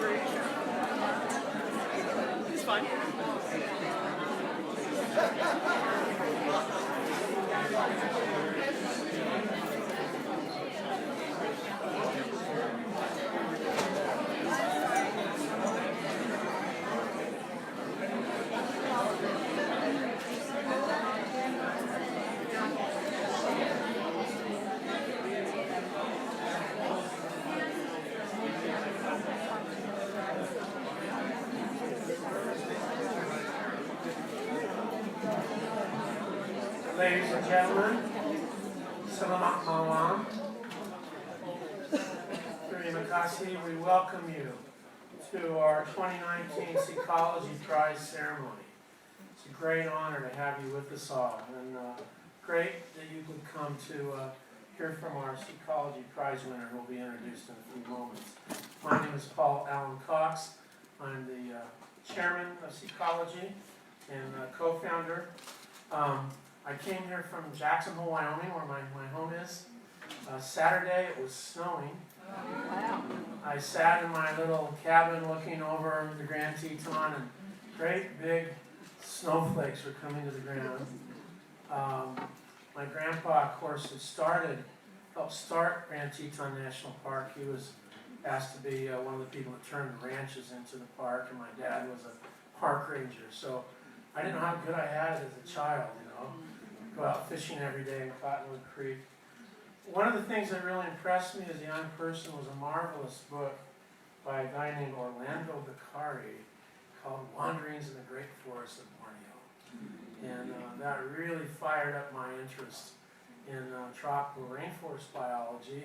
It's fine. Ladies and gentlemen, Salamat Malam. Terima kasih. We welcome you to our 2019 Psychology Prize ceremony. It's a great honor to have you with us all, and great that you could come to hear from our Psychology Prize winner, who will be introduced in a few moments. My name is Paul Allen Cox. I'm the chairman of Psychology and co-founder. I came here from Jacksonville, Wyoming, where my home is. Saturday, it was snowing. Wow. I sat in my little cabin looking over the Grand Teton, and great big snowflakes were coming to the ground. My grandpa, of course, helped start Grand Teton National Park. He was asked to be one of the people that turned the ranches into the park, and my dad was a park ranger. So I didn't know how good I had it as a child, Go out fishing every day in Cottonwood Creek. One of the things that really impressed me as a young person was a marvelous book by a guy named Orlando Vicari called Wanderings in the Great Forest of Borneo. And that really fired up my interest in tropical rainforest biology.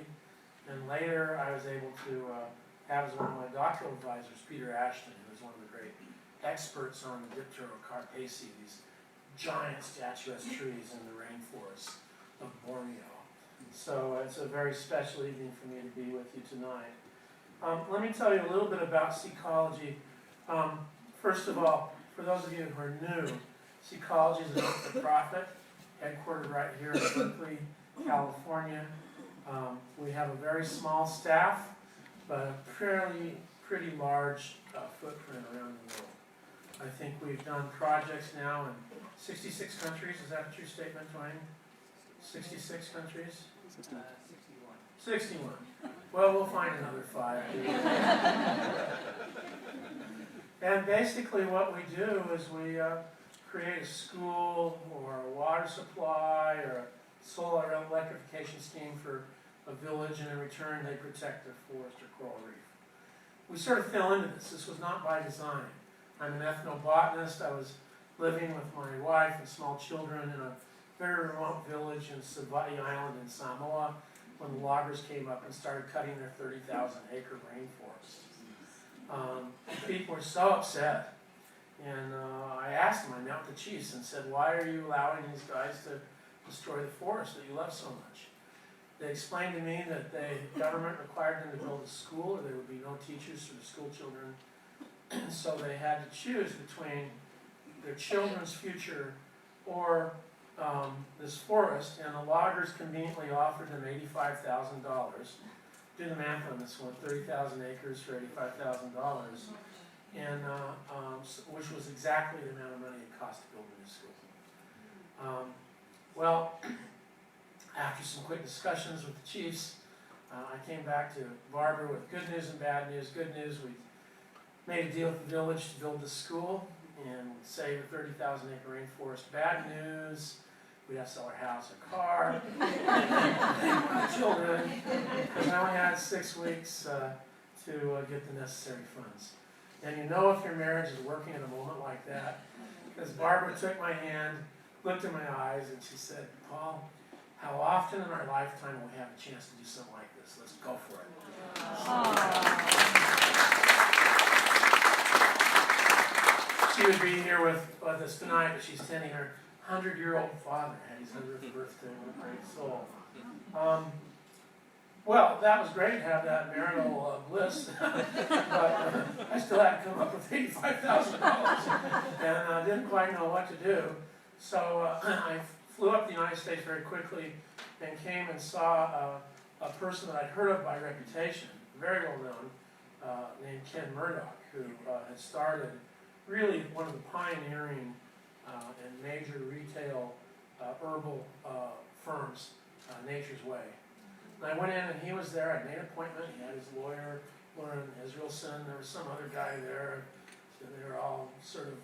And later I was able to have as one of my doctoral advisors Peter Ashton, who was one of the great experts on the Dipterocarpaceae, these giant statuesque trees in the rainforest of Borneo. So it's a very special evening for me to be with you tonight. Let me tell you a little bit about Psychology. First of all, for those of you who are new, Psychology is a not-for-profit, headquartered right here in Berkeley, California. We have a very small staff, but a pretty large footprint around the world. I think we've done projects now in 66 countries. Is that a true statement, Dwayne? 66 countries? 61. Well, we'll find another 5. And basically what we do is we create a school or a water supply or a solar electrification scheme for a village, and in return they protect their forest or coral reef. We sort of fell into this. This was not by design. I'm an ethnobotanist. I was living with my wife and small children in a very remote village in Savai'i Island in Samoa when the loggers came up and started cutting their 30,000-acre rainforest. People were so upset, and I asked them, I met with the chiefs and said, why are you allowing these guys to destroy the forest that you love so much? They explained to me that the government required them to build a school, or there would be no teachers for the school children. So they had to choose between their children's future or this forest, and the loggers conveniently offered them $85,000. Do the math on this one, 30,000 acres for $85,000, and which was exactly the amount of money it cost to build a new school. Well, after some quick discussions with the chiefs, I came back to Barbara with good news and bad news. Good news, we made a deal with the village to build the school and save a 30,000-acre rainforest. Bad news, we'd have to sell our house, our car, our children, because I only had 6 weeks to get the necessary funds. And you know if your marriage is working at a moment like that, because Barbara took my hand, looked in my eyes, and she said, Paul, how often in our lifetime will we have a chance to do something like this? Let's go for it. She would be here with us tonight, but she's attending her 100-year-old father had his 100th birthday. What a great soul. Well, that was great to have that marital bliss, but I still had to come up with $85,000 and didn't quite know what to do. So I flew up to the United States very quickly and came and saw a person that I'd heard of by reputation, very well known, named Ken Murdoch, who had started really one of the pioneering and major retail herbal firms, Nature's Way. And I went in and he was there. I made an appointment. He had his lawyer, Lauren Israelson. There was some other guy there. So they were all sort of,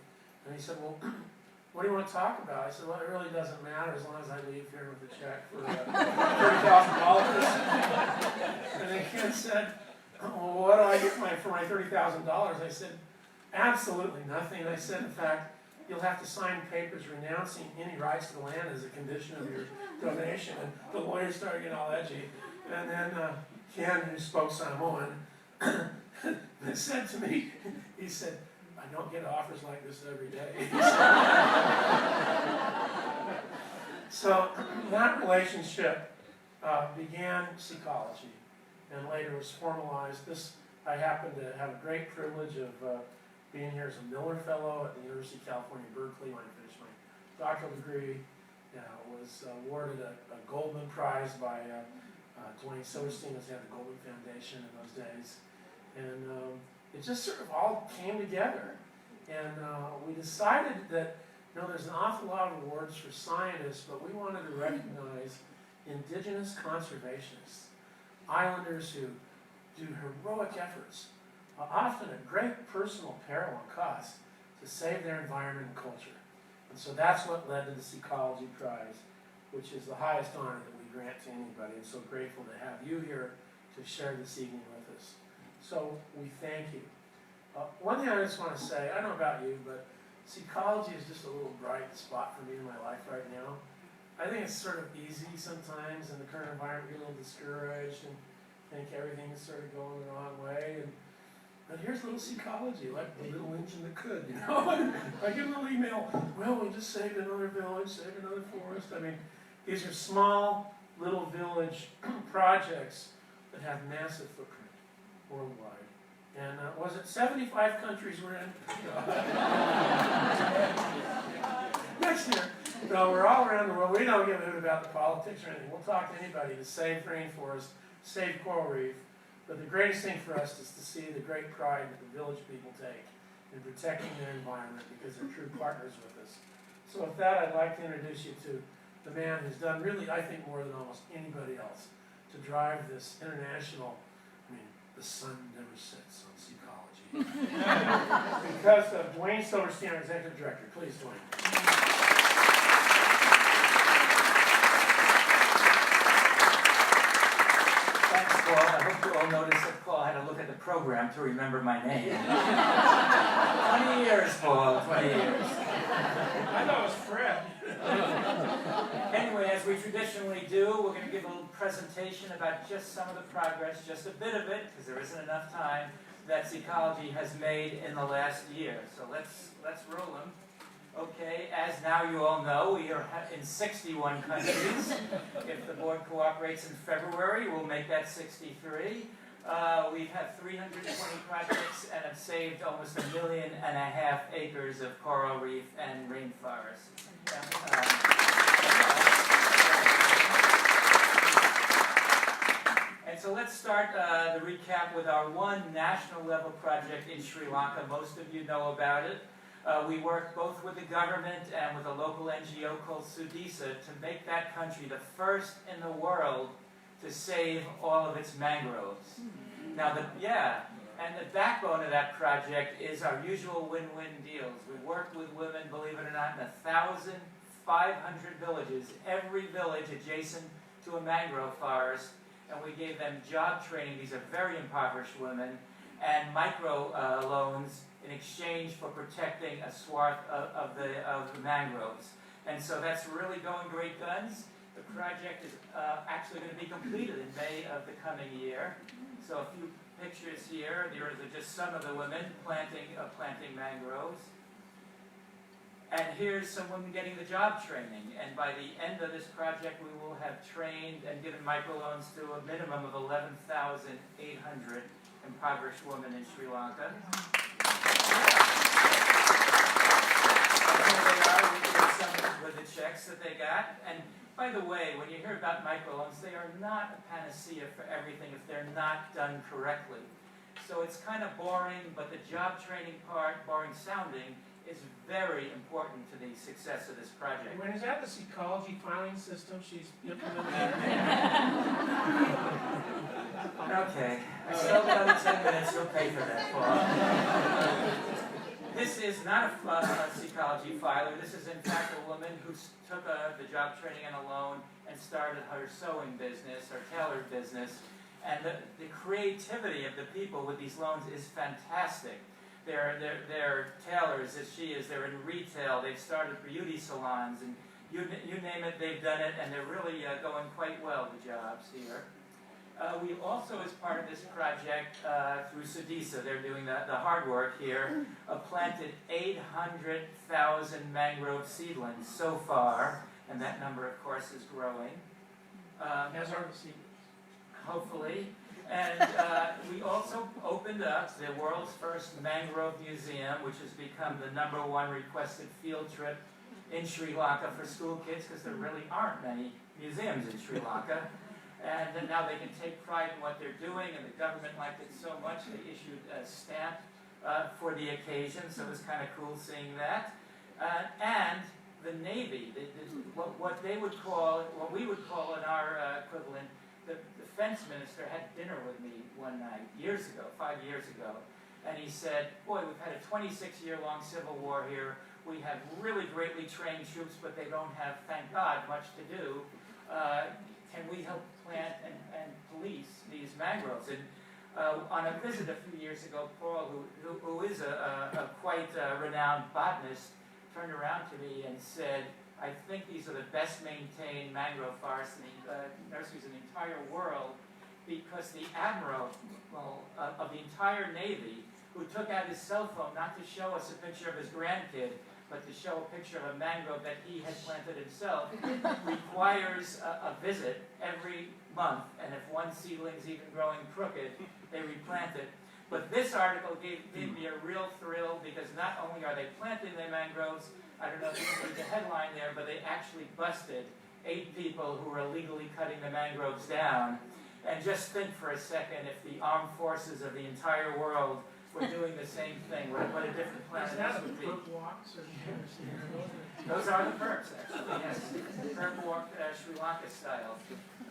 and he said, well, what do you want to talk about? I said, well, it really doesn't matter as long as I leave here with a check for $30,000. And then Ken said, well, what do I get for my $30,000? I said, absolutely nothing. I said, in fact, you'll have to sign papers renouncing any rights to the land as a condition of your donation. And the lawyer started getting all edgy. And then Ken, who spoke Samoan, said to me, he said, I don't get offers like this every day. So that relationship began Seacology and later was formalized. I happen to have a great privilege of being here as a Miller Fellow at the University of California, Berkeley, when I finished my doctoral degree. Was awarded a Goldman Prize by Dwayne Silverstein, who had the Goldman Foundation in those days. And it just sort of all came together. And we decided that, there's an awful lot of awards for scientists, but we wanted to recognize indigenous conservationists, islanders who do heroic efforts, often at great personal peril and cost, to save their environment and culture. And so that's what led to the Seacology Prize, which is the highest honor that we grant to anybody. I'm so grateful to have you here to share this evening with us. So we thank you. One thing I just want to say, I don't know about you, but Seacology is just a little bright spot for me in my life right now. I think it's sort of easy sometimes in the current environment to get a little discouraged and think everything is sort of going the wrong way. But here's little Seacology, like the little engine that could, I get a little email, well, we just saved another village, saved another forest. I mean, these are small little village projects that have massive footprint worldwide. And was it 75 countries we're in? Next year. No, we're all around the world. We don't give a hoot about the politics or anything. We'll talk to anybody to save rainforest, save coral reef. But the greatest thing for us is to see the great pride that the village people take in protecting their environment because they're true partners with us. So with that, I'd like to introduce you to the man who's done really, I think, more than almost anybody else to drive this international, the sun never sets on Seacology. Because of Dwayne Silverstein, our Executive Director. Please, Dwayne. Thanks, Paul. I hope you all noticed that Paul had to look at the program to remember my name. 20 years, Paul, 20 years. I thought it was Fred. Anyway, as we traditionally do, we're going to give a little presentation about just some of the progress, just a bit of it, because there isn't enough time, that Seacology has made in the last year. So let's roll them. Okay, as now you all know, we are in 61 countries. If the board cooperates in February, we'll make that 63. We've had 320 projects and have saved almost 1.5 million acres of coral reef and rainforest. And so let's start the recap with our one national level project in Sri Lanka. Most of you know about it. We work both with the government and with a local NGO called Sudisa to make that country the first in the world to save all of its mangroves. Now, and the backbone of that project is our usual win-win deals. We work with women, believe it or not, in 1,500 villages, every village adjacent to a mangrove forest, and we gave them job training. These are very impoverished women, and micro loans in exchange for protecting a swath of the mangroves. And so that's really going great guns. The project is actually going to be completed in May of the coming year. So a few pictures here. There are just some of the women planting mangroves. And here's some women getting the job training. And by the end of this project, we will have trained and given microloans to a minimum of 11,800 impoverished women in Sri Lanka. Here they are with the checks that they got. And by the way, when you hear about microloans, they are not a panacea for everything if they're not done correctly. So it's kind of boring, but the job training part, boring sounding, is very important to the success of this project. When is that the ecology filing system she's implementing? Okay, I still got another 10 minutes, you'll pay for that, Paul. This is not a ecology filer. This is in fact a woman who took the job training and a loan and started her sewing business, her tailor business. And the creativity of the people with these loans is fantastic. They're tailors, as she is. They're in retail. They've started beauty salons, and you name it, they've done it, and they're really going quite well, the jobs here. We also, as part of this project, through SUDESA, they're doing the hard work here, planted 800,000 mangrove seedlings so far, and that number, of course, is growing. As are the seedlings. Hopefully. And we also opened up the world's first mangrove museum, which has become the #1 requested field trip in Sri Lanka for school kids, because there really aren't many museums in Sri Lanka. And then now they can take pride in what they're doing, and the government liked it so much they issued a stamp for the occasion, so it was kind of cool seeing that. And the Navy, what they would call, what we would call in our equivalent, the defense minister had dinner with me one night, 5 years ago, and he said, boy, we've had a 26-year-long civil war here. We have really greatly trained troops, but they don't have, thank God, much to do. Can we help plant and police these mangroves? And on a visit a few years ago, Paul, who is a quite renowned botanist, turned around to me and said, I think these are the best maintained mangrove forests in the nurseries in the entire world, because the admiral of the entire Navy, who took out his cell phone not to show us a picture of his grandkid, but to show a picture of a mangrove that he had planted himself, requires a visit every month, and if one seedling's even growing crooked, they replant it. But this article gave me a real thrill, because not only are they planting their mangroves, I don't know if you can read the headline there, but they actually busted 8 people who were illegally cutting the mangroves down. And just think for a second, if the armed forces of the entire world were doing the same thing, what a different planet this would be. Perp walks or Those are the perps, actually, yes. Perp walk Sri Lanka style.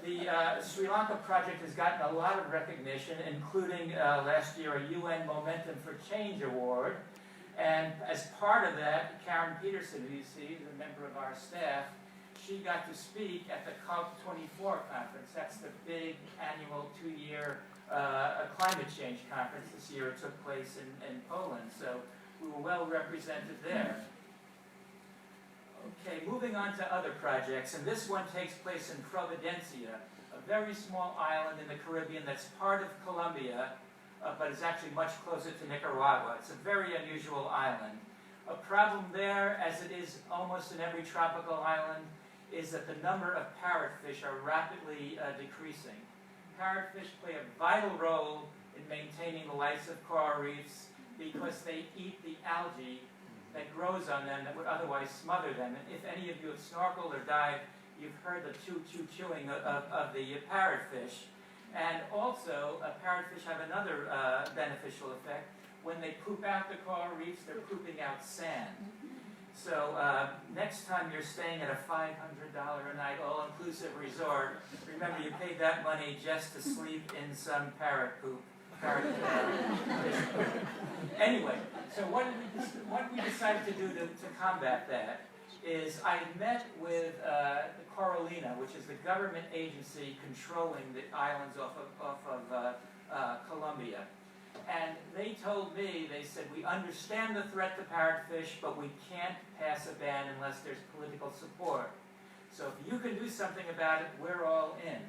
The Sri Lanka project has gotten a lot of recognition, including last year a UN Momentum for Change Award. And as part of that, Karen Peterson, who you see, is a member of our staff, she got to speak at the COP24 conference. That's the big annual 2-year climate change conference. This year it took place in Poland, so we were well represented there. Okay, moving on to other projects, and this one takes place in Providencia, a very small island in the Caribbean that's part of Colombia, but it's actually much closer to Nicaragua. It's a very unusual island. A problem there, as it is almost in every tropical island, is that the number of parrotfish are rapidly decreasing. Parrotfish play a vital role in maintaining the life of coral reefs because they eat the algae that grows on them that would otherwise smother them. And if any of you have snorkeled or dived, you've heard the chewing of the parrotfish. And also, parrotfish have another beneficial effect. When they poop out the coral reefs, they're pooping out sand. So next time you're staying at a $500 a night all-inclusive resort, remember you paid that money just to sleep in some parrot poop. Anyway, so what we decided to do to combat that is I met with Coralina, which is the government agency controlling the islands off of Colombia. And they told me, they said, we understand the threat to parrotfish, but we can't pass a ban unless there's political support. So if you can do something about it, we're all in.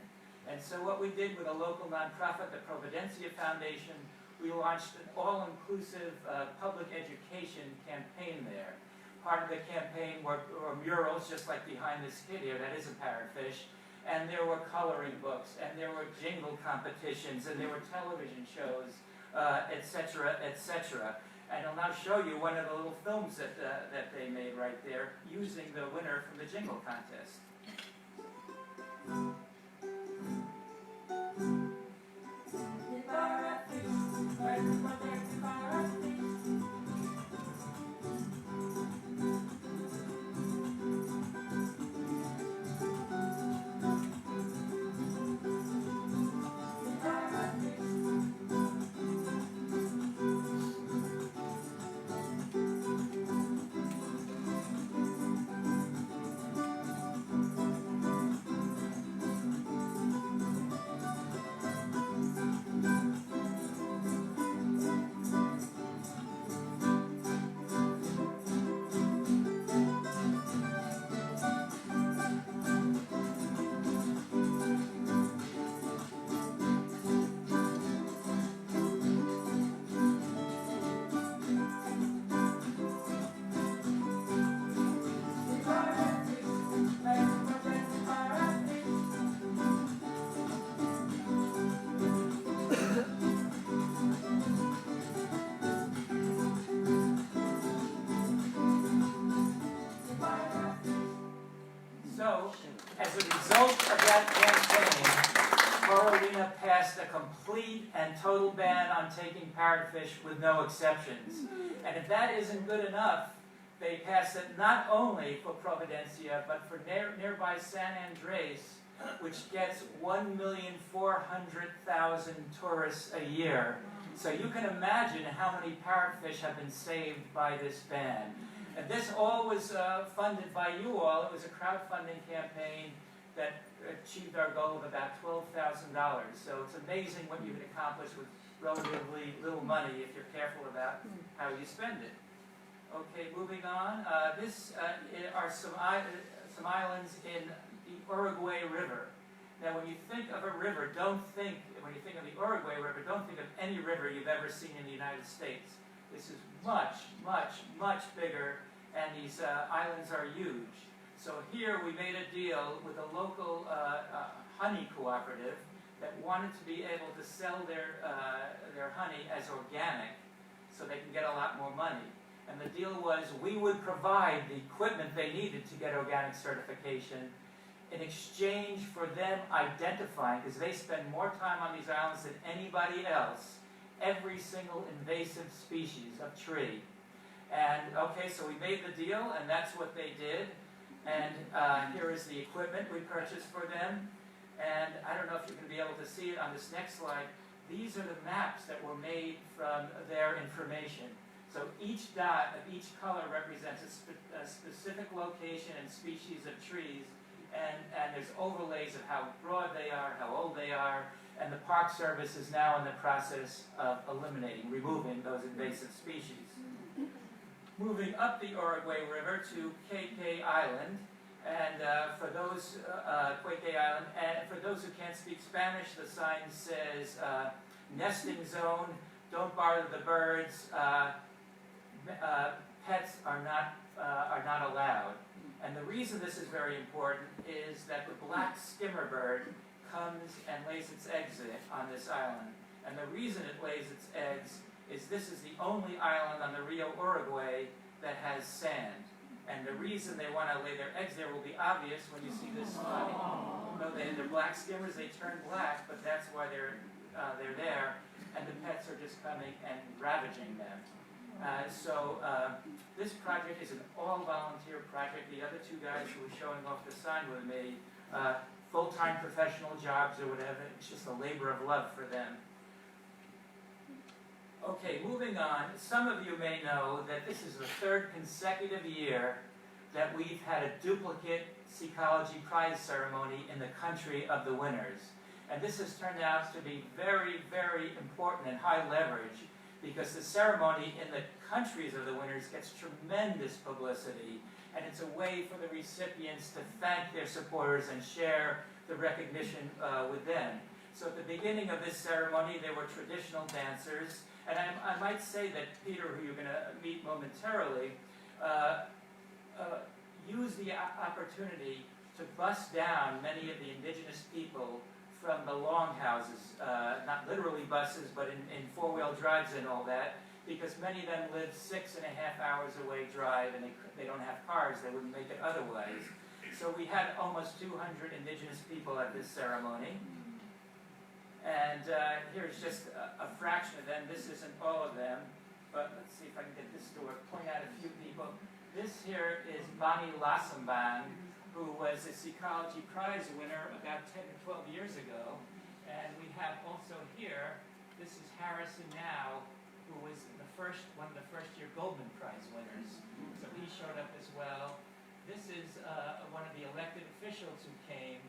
And so what we did with a local nonprofit, the Providencia Foundation, we launched an all-inclusive public education campaign there. Part of the campaign were murals, just like behind this kid here, that is a parrotfish. And there were coloring books, and there were jingle competitions, and there were television shows, etc., etc. And I'll now show you one of the little films that they made right there, using the winner from the jingle contest. The parrotfish are complete and total ban on taking parrotfish with no exceptions. And if that isn't good enough, they passed it not only for Providencia, but for nearby San Andres, which gets 1,400,000 tourists a year. So you can imagine how many parrotfish have been saved by this ban. And this all was funded by you all. It was a crowdfunding campaign that achieved our goal of about $12,000. So it's amazing what you can accomplish with relatively little money if you're careful about how you spend it. Okay, moving on. This are some islands in the Uruguay River. Now, when you think of a river, when you think of the Uruguay River, don't think of any river you've ever seen in the United States. This is much, much, much bigger, and these islands are huge. So here we made a deal with a local honey cooperative that wanted to be able to sell their honey as organic so they can get a lot more money. And the deal was we would provide the equipment they needed to get organic certification in exchange for them identifying, because they spend more time on these islands than anybody else, every single invasive species of tree. And okay, so we made the deal, and that's what they did. And here is the equipment we purchased for them. And I don't know if you're going to be able to see it on this next slide. These are the maps that were made from their information. So each dot of each color represents a specific location and species of trees. And there's overlays of how broad they are, how old they are, and the Park Service is now in the process of removing those invasive species. Moving up the Uruguay River to KK Island, and for those Island, and for those who can't speak Spanish, the sign says nesting zone, don't bother the birds, pets are not allowed. And the reason this is very important is that the black skimmerbird comes and lays its eggs on this island. And the reason it lays its eggs is this is the only island on the Rio Uruguay that has sand. And the reason they want to lay their eggs there will be obvious when you see this. They're black skimmers, they turn black, but that's why they're there. And the pets are just coming and ravaging them. This project is an all-volunteer project. The other two guys who were showing off the sign with me, full-time professional jobs or whatever, it's just a labor of love for them. Okay, moving on. Some of you may know that this is the third consecutive year that we've had a duplicate Ecology Prize ceremony in the country of the winners. And this has turned out to be very, very important and high leverage, because the ceremony in the countries of the winners gets tremendous publicity, and it's a way for the recipients to thank their supporters and share the recognition with them. So at the beginning of this ceremony, there were traditional dancers, and I might say that Peter, who you're going to meet momentarily, used the opportunity to bust down many of the indigenous people from the longhouses, not literally buses, but in four-wheel drives and all that, because many of them live 6.5 hours away drive, and they don't have cars, they wouldn't make it otherwise. So we had almost 200 indigenous people at this ceremony. And here's just a fraction of them. This isn't all of them, but let's see if I can get this to work. Point out a few people. This here is Bonnie Lassambang, who was a Ecology Prize winner about 10 or 12 years ago. And we have also here, this is Harrison Now, who was one of the first-year Goldman Prize winners. So he showed up as well. This is one of the elected officials who came.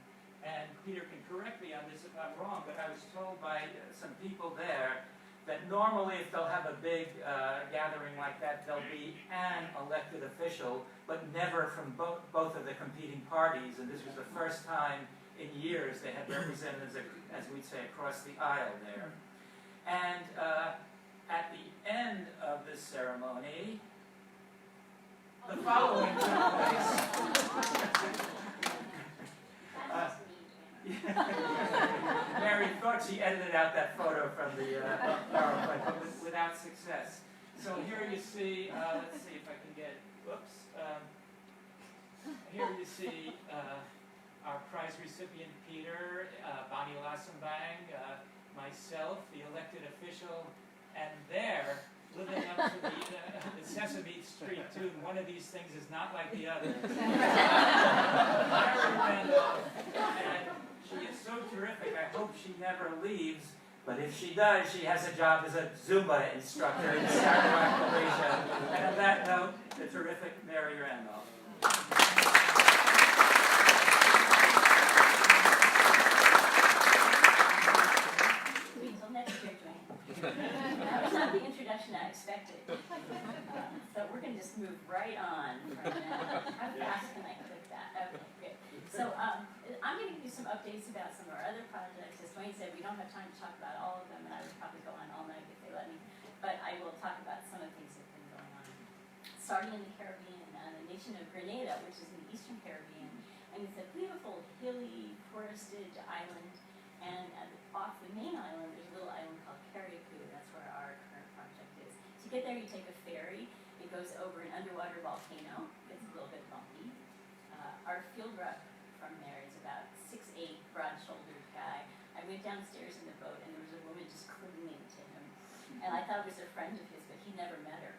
And Peter can correct me on this if I'm wrong, but I was told by some people there that normally if they'll have a big gathering like that, there'll be an elected official, but never from both of the competing parties. And this was the first time in years they had representatives, as we'd say, across the aisle there. And at the end of this ceremony, the following took place. Mary thought she edited out that photo from the PowerPoint, but without success. So here you see, let's see if I can get, whoops. Here you see our prize recipient, Peter, Bonnie Lassambang, myself, the elected official, and there, living up to the Sesame Street tune, one of these things is not like the other. Mary Randolph, and she is so terrific. I hope she never leaves, but if she does, she has a job as a Zumba instructor in Sarawak, Malaysia. And on that note, the terrific Mary Randolph. Wait till next year, Dwayne. That was not the introduction I expected. So we're going to just move right on from that. How fast can I click that? Okay, good. So I'm going to give you some updates about some of our other projects. As Dwayne said, we don't have time to talk about all of them, and I would probably go on all night if they let me. But I will talk about some of the things that have been going on. Starting in the Caribbean, the nation of Grenada, which is in the Eastern Caribbean, and it's a beautiful, hilly, forested island. And off the main island, there's a little island called Carriacou. That's where our current project is. To get there, you take a ferry. It goes over an underwater volcano. It's a little bit bumpy. Our field rep from there is about 6'8", broad-shouldered guy. I went downstairs in the boat, and there was a woman just clinging to him. And I thought it was a friend of his, but he never met her.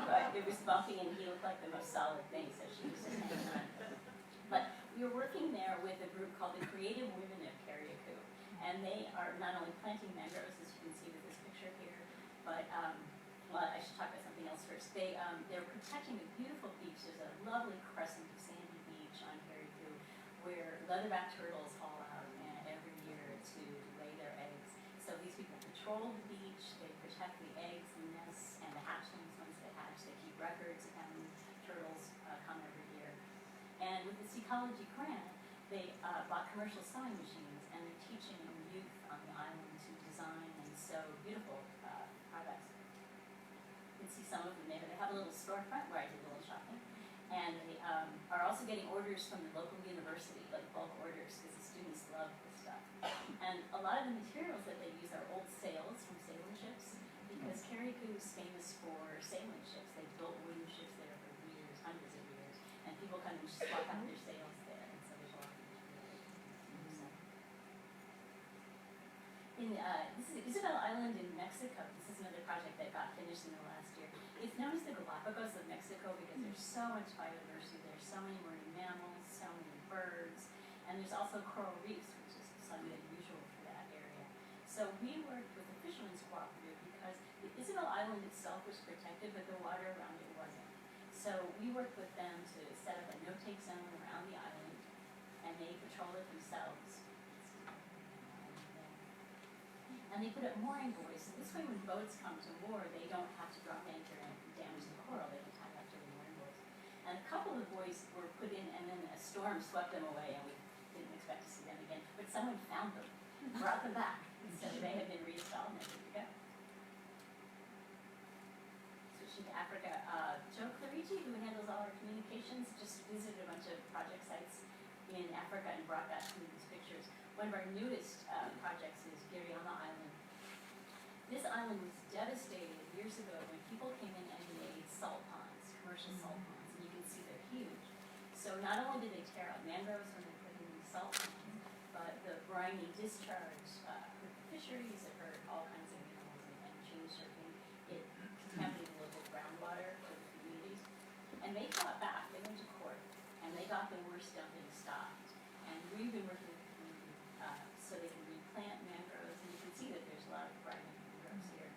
But it was bumpy, and he looked like the most solid thing, so she was just hanging on. But we were working there with a group called the Creative Women of Carriacou. And they are not only planting mangroves, as you can see with this picture here, but, well, I should talk about something else first. They're protecting a beautiful beach. There's a lovely crescent of sandy beach on Carriacou where leatherback turtles haul out every year to lay their eggs. So these people patrol the beach, they protect the eggs, the nests, and the hatchlings once they hatch. They keep records of how many turtles come every year. And with this ecology grant, they bought commercial sewing machines, and they're teaching youth on the island to design and sew beautiful products. You can see some of them there. They have a little storefront where I did a little shopping. And they are also getting orders from the local university, like bulk orders, because the students love this stuff. And a lot of the materials that they use are old sails from sailing ships, because Carriacou is famous for sailing ships. They've built wooden ships there for years, hundreds of years. And people come and swap out their sails there, and so there's a lot of material. This is Isabel Island in Mexico. This is another project that got finished in the last year. It's known as the Galapagos of Mexico because there's so much biodiversity. There's so many marine mammals, so many birds, and there's also coral reefs, which is something unusual for that area. So we worked with the Fishermen's Cooperative because the Isabel Island itself was protected, but the water around it wasn't. So we worked with them to set up a no-take zone around the island, and they patrol it themselves. And they put up mooring buoys, so this way when boats come to moor, they don't have to drop anchor and damage the coral. They can tie up to the mooring buoys. And a couple of buoys were put in, and then a storm swept them away, and we didn't expect to see them again. But someone found them, brought them back, so they have been reinstalled and they're good to go. Switching to Africa, Joe Clarici, who handles all our communications, just visited a bunch of project sites in Africa and brought back some of these pictures. One of our newest projects is Giriama Island. This island was devastated years ago when people came in and made salt ponds, commercial salt ponds, and you can see they're huge. So not only did they tear out mangroves when they put in these salt ponds, but the briny discharge hurt the fisheries, it hurt all kinds of animals and changed surfing. It contaminated local groundwater for the communities. And they fought back, they went to court, and they got the worst dumping stopped. And we've been working with the community so they can replant mangroves, and you can see that there's a lot of briny mangroves here.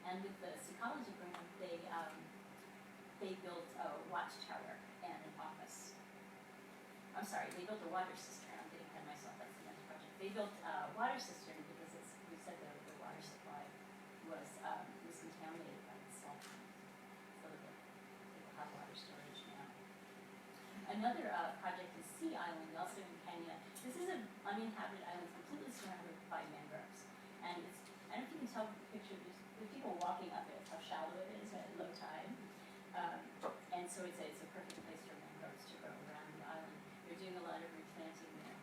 And with the Ecology Grant, they built a watchtower and an office. I'm sorry, they built a water cistern. I'm getting ahead of myself. That's the next project. They built a water cistern because we said that the water supply was contaminated by the salt. So that they will have water storage now. Another project is Sea Island, also in Kenya. This is an uninhabited island completely surrounded by mangroves. And it's, I don't know if you can tell from the picture, there's people walking up it, how shallow it is at low tide. And so it's a perfect place for mangroves to grow around the island. They're doing a lot of replanting there.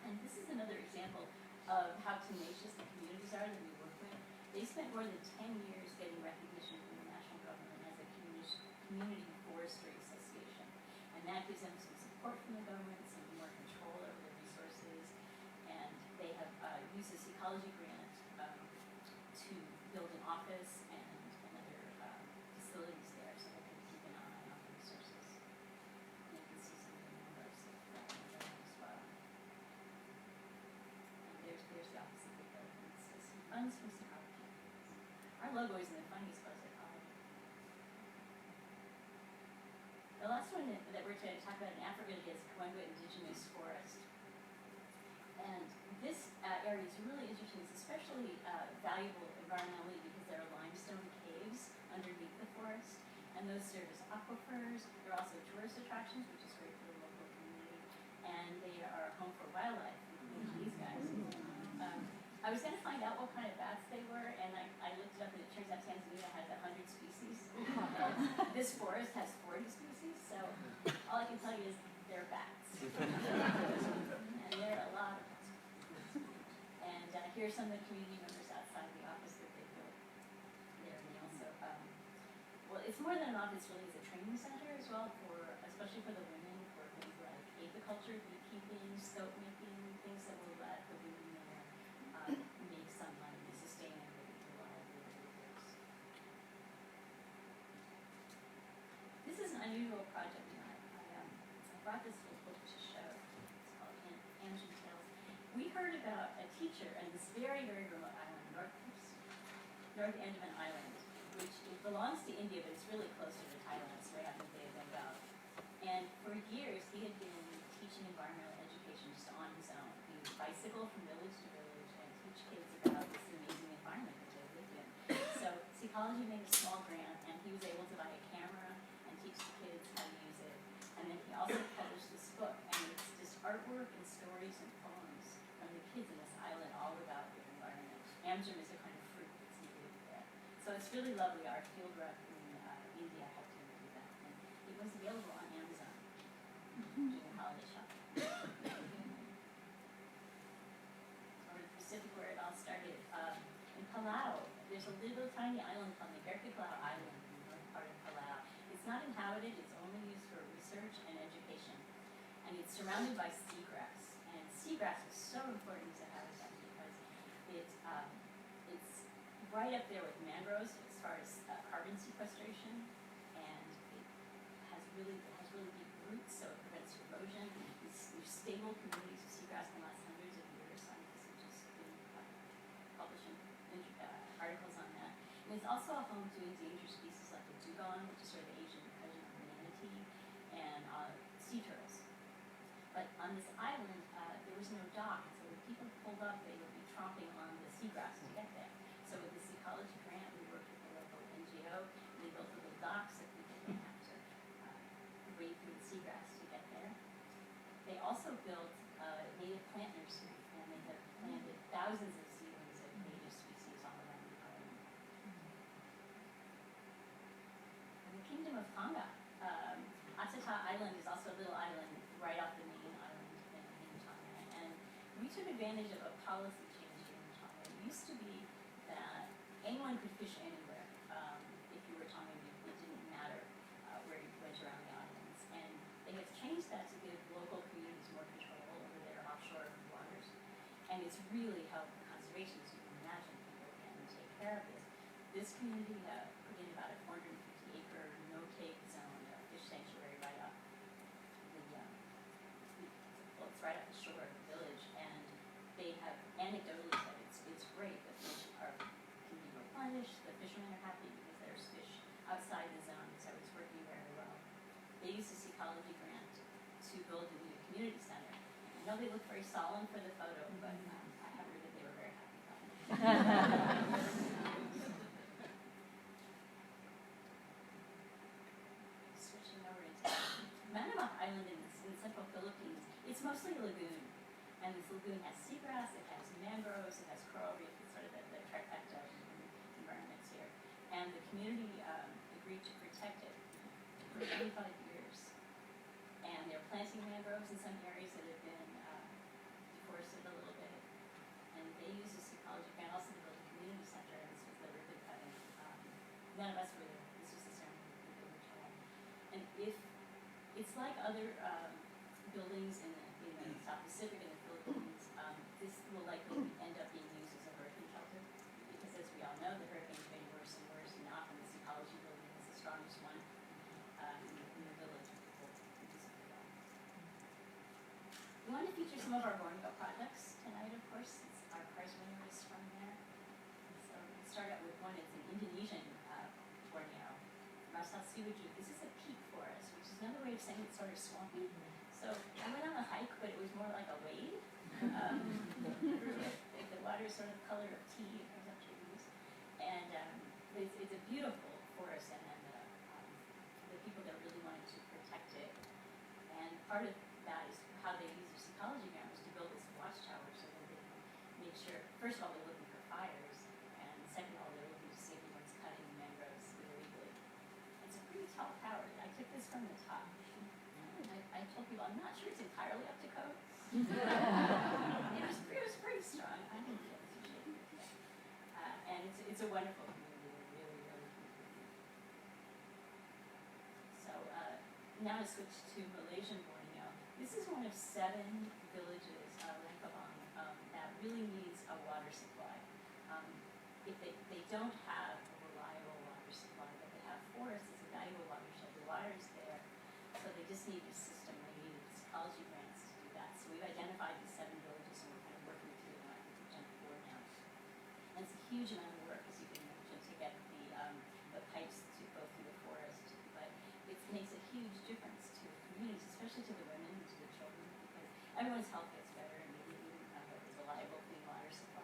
And this is another example of how tenacious the communities are that we work with. They spent more than 10 years getting recognition from the national government as a community forestry association. And that gives them some support from the government, some more control over their resources. And they have ecology grant to build an office and other facilities there so they can keep an eye on the resources. And you can see some of the numbers of that there as well. And there's the office of the building. It says funds from ecology. Our logo isn't the funniest, but it's ecology. The last one that we're going to talk about in Africa is Kawenga Indigenous Forest. And this area is really interesting. It's especially valuable environmentally because there are limestone caves underneath the forest, and those serve as aquifers. They're also tourist attractions, which is great for the local community, and they are home for wildlife, including these guys. I was going to find out what kind of bats they were, and I looked it up, and it turns out Tanzania has 100 species. This forest has 40 species, so all I can tell you is they're bats. And there are a lot of bats. And here are some of the community members outside the office that they built there. And they also, well, it's more than an office, really, it's a training center as well, especially for the women, for things like apiculture, beekeeping, soap making, things that will let the women there make some money to sustain and reliably their lives. This is an unusual project, and I brought this little book to show. It's called Angel Tales. We heard about a teacher in this very, very remote island, north end of an island, which belongs to India, but it's really close to Thailand. It's right out the Bay of Bengal. And for years, he had been teaching environmental education just on his own. He would bicycle from village to village and teach kids about this amazing environment that they lived in. So Ecology made a small grant, and he was able to buy a camera and teach the kids how to use it. And then he also published this book, and it's just artwork and stories and poems from the kids in this island all about their environment. Amjam is a kind of fruit that's native there. So it's really lovely. Our field rep in India helped him do that. And it was available on Amazon during the holiday shopping. Over the Pacific where it all started. In Palau, there's a little tiny island called Palau Island in the north part of Palau. It's not inhabited, it's only used for research and education. And it's surrounded by seagrass. And seagrass is so important as a habitat because it's right up there with mangroves as far as carbon sequestration, and it has really deep roots, so it prevents erosion. There's stable communities of seagrass in the last hundreds of years. Scientists have just been publishing articles on that. And it's also a home to endangered species like the dugong, which is sort of the Asian cousin of the manatee, and sea turtles. But on this island, there was no dock, so when people pulled up, they would be tromping on the seagrass to get there. So with this ecology grant, we worked with the local NGO, and they built little docks so people didn't have to wade through the seagrass to get there. They also built a native plant nursery, and they have planted thousands of seedlings of native species all around the island. In the Kingdom of Tonga, Atata Island is also a little island right off the main island in Tonga, and we took advantage of a policy change here in Tonga. It used to be that anyone could fish anywhere. If you were Tongan, it didn't matter where you went around the islands, and they have changed that to give local communities more control over their offshore waters, and it's really helped the conservation, as you can imagine. People can take care of this. This community put in about a 450-acre no-take zone, fish sanctuary right off it's right off the shore of the village, and they have anecdotally said it's great. The fish can be replenished. The fishermen are happy because there's fish outside the zone, so it's working very well. They used this ecology grant to build a new community center. I know they look very solemn for the photo, but I have heard that they were very happy about it. Switching over into Manamuk Island in central Philippines. It's mostly a lagoon, and this lagoon has seagrass, it has mangroves, it has coral reef. It's sort of the trifecta of environments here. And the community agreed to protect it for 25 years. And they're planting mangroves in some areas that have been deforested a little bit. And they use this ecology grant also to build a community center, and this was the ribbon cutting. None of us were there. This was the ceremony we were told. And if it's like other buildings in the South Pacific and the Philippines, this will likely end up being used as a some of our Borneo projects tonight, of course, since our prize winner is from there. So we start out with one, it's an Indonesian Borneo, Marsal Siwaju. This is a peat forest, which is another way of saying it's sort of swampy. So I went on a hike, but it was more like a wade. The water is sort of the color of tea, it comes up trees. And it's a beautiful forest, and the people that really wanted to protect it. And part of that is how they use this ecology grant was to build this watchtower so that they can make sure, first of all, they're looking for fires, and second of all, they're looking to see if anyone's cutting mangroves illegally. It's a pretty tall tower. I took this from the top. I told people, I'm not sure it's entirely up to code. it was pretty strong. I didn't feel too shaky. And it's a wonderful community, really, really community. So now to switch to Malaysian Borneo. This is one of 7 villages, Langkabang, that really needs a water supply. If they don't have a reliable water supply, but they have forests as a valuable watershed, the water is there, so they just need a system. They need these ecology grants to do that. So we've identified these 7 villages, and we're kind of working through them. I think we've done 4 now. And it's a huge amount of work, as you can imagine, to get the pipes to go through the forest. But it makes a huge difference to communities, especially to the women and to the children, because everyone's health gets better and they need a reliable, clean water supply.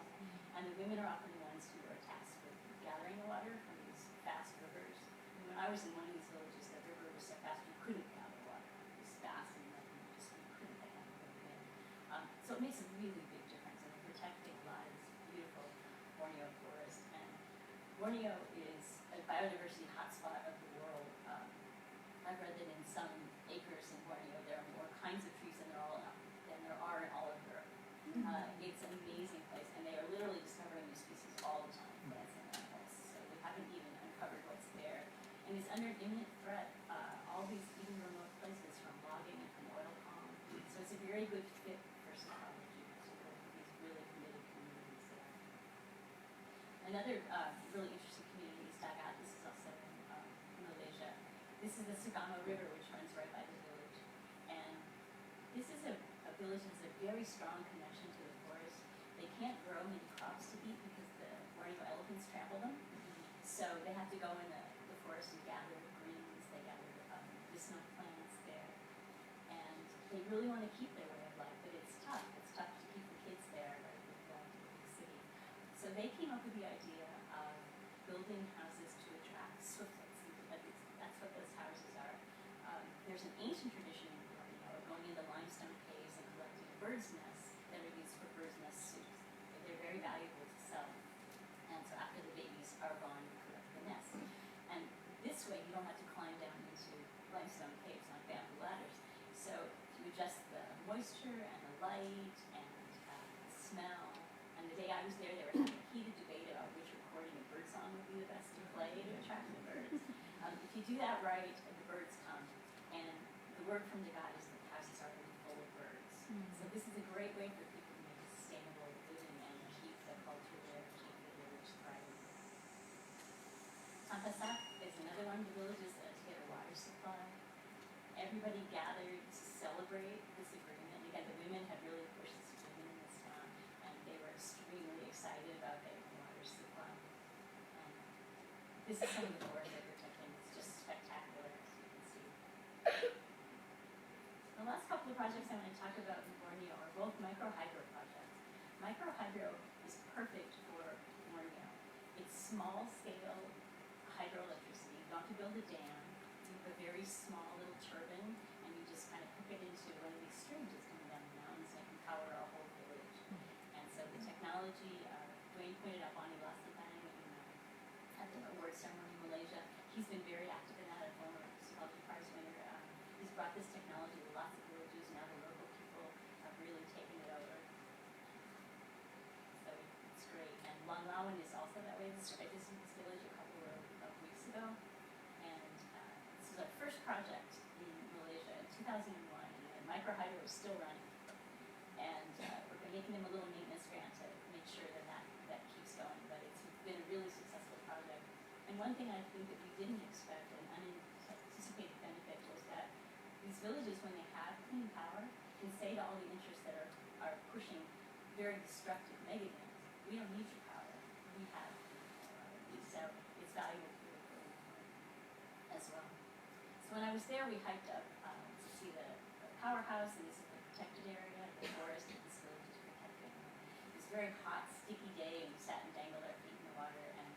And the women are often the ones who are tasked with gathering the water from these fast rivers. And when I was in one of these villages, the river was so fast you couldn't gather water. It was fast and you couldn't get it in. So it makes a really big difference, and we're protecting a lot of this beautiful Borneo forest. And Borneo is a biodiversity hotspot of the world. I've read that in some acres in Borneo there are more kinds of trees than there are in all of Europe. It's an amazing place, and they are literally discovering new species all the time, plants and animals. So we haven't even uncovered what's there. And it's under imminent threat, all these even remote places from logging and from oil palm. So it's a very good fit for ecology to work with these really committed communities there. Another really interesting community is Dagat. This is also in Malaysia. This is the Sagama River, which runs right by the village. And this is a village that has a very strong connection to the forest. They can't grow many crops to eat because the Borneo elephants trample them. So they have to go in the forest and gather greens. They gather medicinal plants there. And they really want to keep their way of life, but it's tough. It's tough to keep the kids there rather than going to the big city. So they came up with the idea of building houses to attract swiftlets. That's what those houses are. There's an ancient tradition in Borneo of going into limestone caves and collecting birds' nests that are used for birds' nest soups. They're very valuable to sell. And so after the babies are gone, you collect the nest. And this way, you don't have to climb down into limestone caves on bamboo ladders. So to adjust the moisture and the light and the smell. And the day I was there, they were having a heated debate about which recording of birdsong would be the best to play to attract the birds. If you do that right, the birds come. And the word from the God is that the houses are going to be full of birds. So this is a great way for people to make sustainable living and keep the culture there, keep the village thriving. Tampasak is another one of the villages to get a water supply. Everybody gathered to celebrate this agreement. Again, the women had really pushed this agreement in this town, and they were extremely excited about getting the water supply. And this is some of the forest they're protecting. It's just spectacular, as you can see. The last couple of projects I want to talk about in Borneo are both microhydro projects. Microhydro is perfect for Borneo. It's small-scale hydroelectricity. You don't have to build a dam. You have a very small little turbine, and you just kind of hook it into one of these streams that's coming down the mountains, and it can power a whole village. And so the technology, Dwayne pointed out Bonnie Lassenbang at the award ceremony in Malaysia. He's been very active in that, a former Ecology Prize winner. He's brought this technology to lots of villages. Now the local people have really taken it over. So it's great. And Langlawan is also that way. I visited this village a couple of weeks ago. And this was our first project in Malaysia in 2001. And microhydro is still running. And we're making them a little maintenance grant to make sure that keeps going. But it's been a really successful project. And one thing I think that we didn't expect, an unanticipated benefit, was that these villages, when they have clean power, can say to all the interests that are are pushing very destructive megatrends. We don't need your power. We have so it's valuable for as well. So when I was there, we hiked up to see the powerhouse, and this is the protected area, the forest that this village is protected. It was a very hot, sticky day, and we sat and dangled our feet in the water, and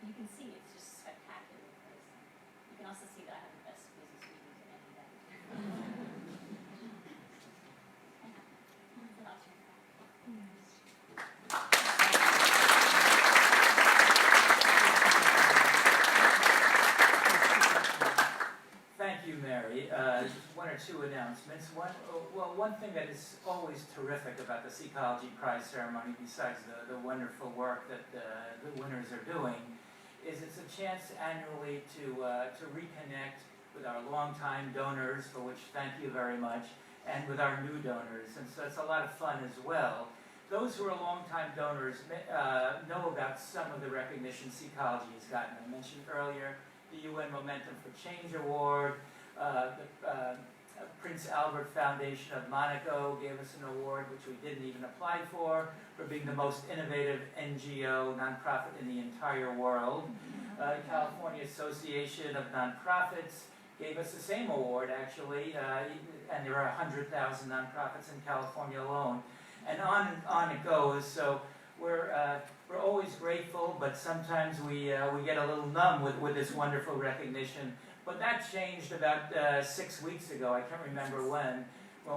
you can see it's just a spectacular place. You can also see that I have the best business meetings of any day. Then I'll turn it back. Thank you, Mary. Just one or two announcements. One thing that is always terrific about the Seacology Prize ceremony, besides the wonderful work that the winners are doing, is it's a chance annually to reconnect with our longtime donors, for which thank you very much, and with our new donors. And so it's a lot of fun as well. Those who are longtime donors know about some of the recognition Seacology has gotten. I mentioned earlier the UN Momentum for Change Award, the Prince Albert Foundation of Monaco gave us an award which we didn't even apply for being the most innovative NGO, nonprofit in the entire world. California Association of Nonprofits gave us the same award, actually, and there are 100,000 nonprofits in California alone. And on it goes. So we're always grateful, but sometimes we get a little numb with this wonderful recognition. But that changed about 6 weeks ago. I can't remember when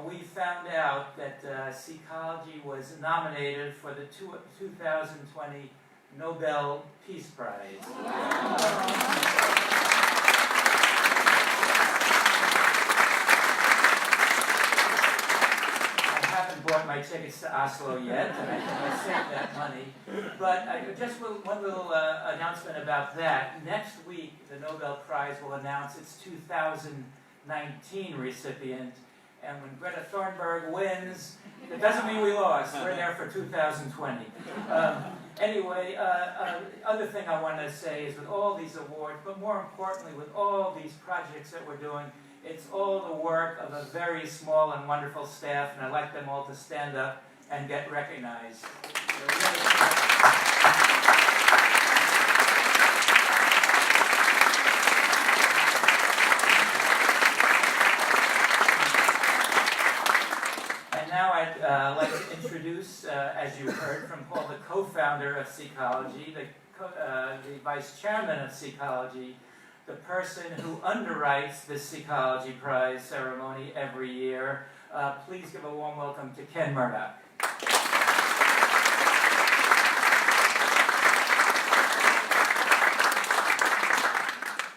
we found out that Seacology was nominated for the 2020 Nobel Peace Prize. Bought my tickets to Oslo yet, and I saved that money. But just one little announcement about that. Next week, the Nobel Prize will announce its 2019 recipient, and when Greta Thunberg wins, it doesn't mean we lost. We're there for 2020. Anyway, other thing I want to say is with all these awards, but more importantly, with all these projects that we're doing, it's all the work of a very small and wonderful staff, and I'd like them all to stand up and get recognized. And now I'd like to introduce, as you heard from Paul, the co-founder of Seacology, the vice chairman of Seacology, the person who underwrites the Seacology Prize ceremony every year. Please give a warm welcome to Ken Murdoch.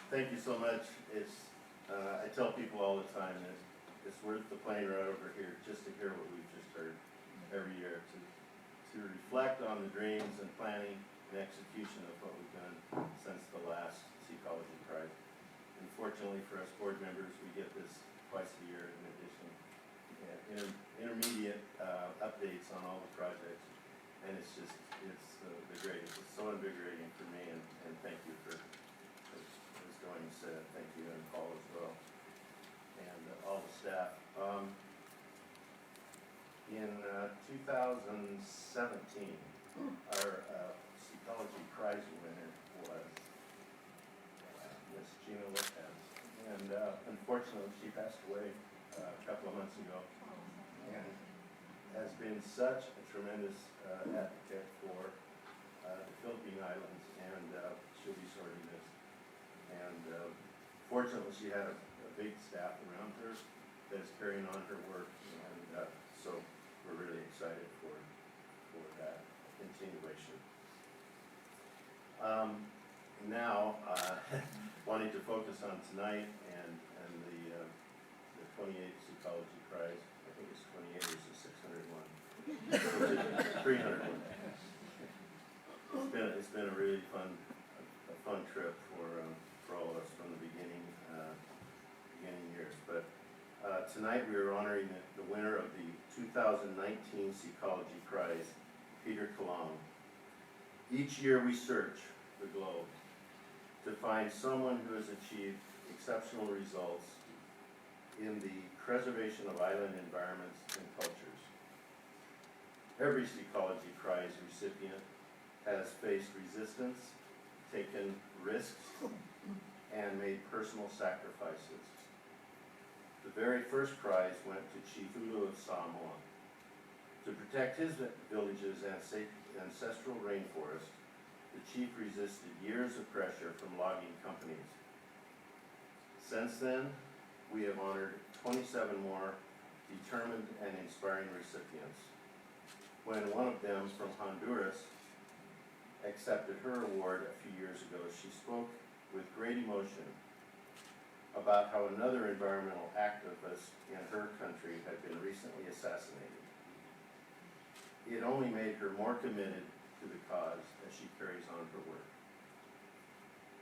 Thank you so much. I tell people all the time that it's worth the plane ride over here just to hear what we've just heard every year, to reflect on the dreams and planning and execution of what we've done since the last Seacology Prize. Unfortunately for us board members, we get this twice a year in addition. Intermediate updates on all the projects, and it's the greatest. It's so invigorating for me, and thank you for, as Joanne said, thank you, and Paul as well, and all the staff. In 2017, our Seacology Prize winner was Miss Gina Lopez, and unfortunately she passed away a couple of months ago, and has been such a tremendous advocate for the Philippine Islands, and she'll be sorely missed. And fortunately she had a big staff around her that is carrying on her work, and so we're really excited for that continuation. Now, wanting to focus on tonight and the 28th Seacology Prize. I think it's 28 or it's 601. 301. It's been a really fun trip for all of us from the beginning years. But tonight we are honoring the winner of the 2019 Seacology Prize, Peter Kalong. Each year we search the globe to find someone who has achieved exceptional results in the preservation of island environments and cultures. Every Ecology Prize recipient has faced resistance, taken risks, and made personal sacrifices. The very first prize went to Chief Ulu of Samoa. To protect his village's ancestral rainforest, the chief resisted years of pressure from logging companies. Since then, we have honored 27 more determined and inspiring recipients. When one of them from Honduras accepted her award a few years ago, she spoke with great emotion about how another environmental activist in her country had been recently assassinated. It only made her more committed to the cause as she carries on her work.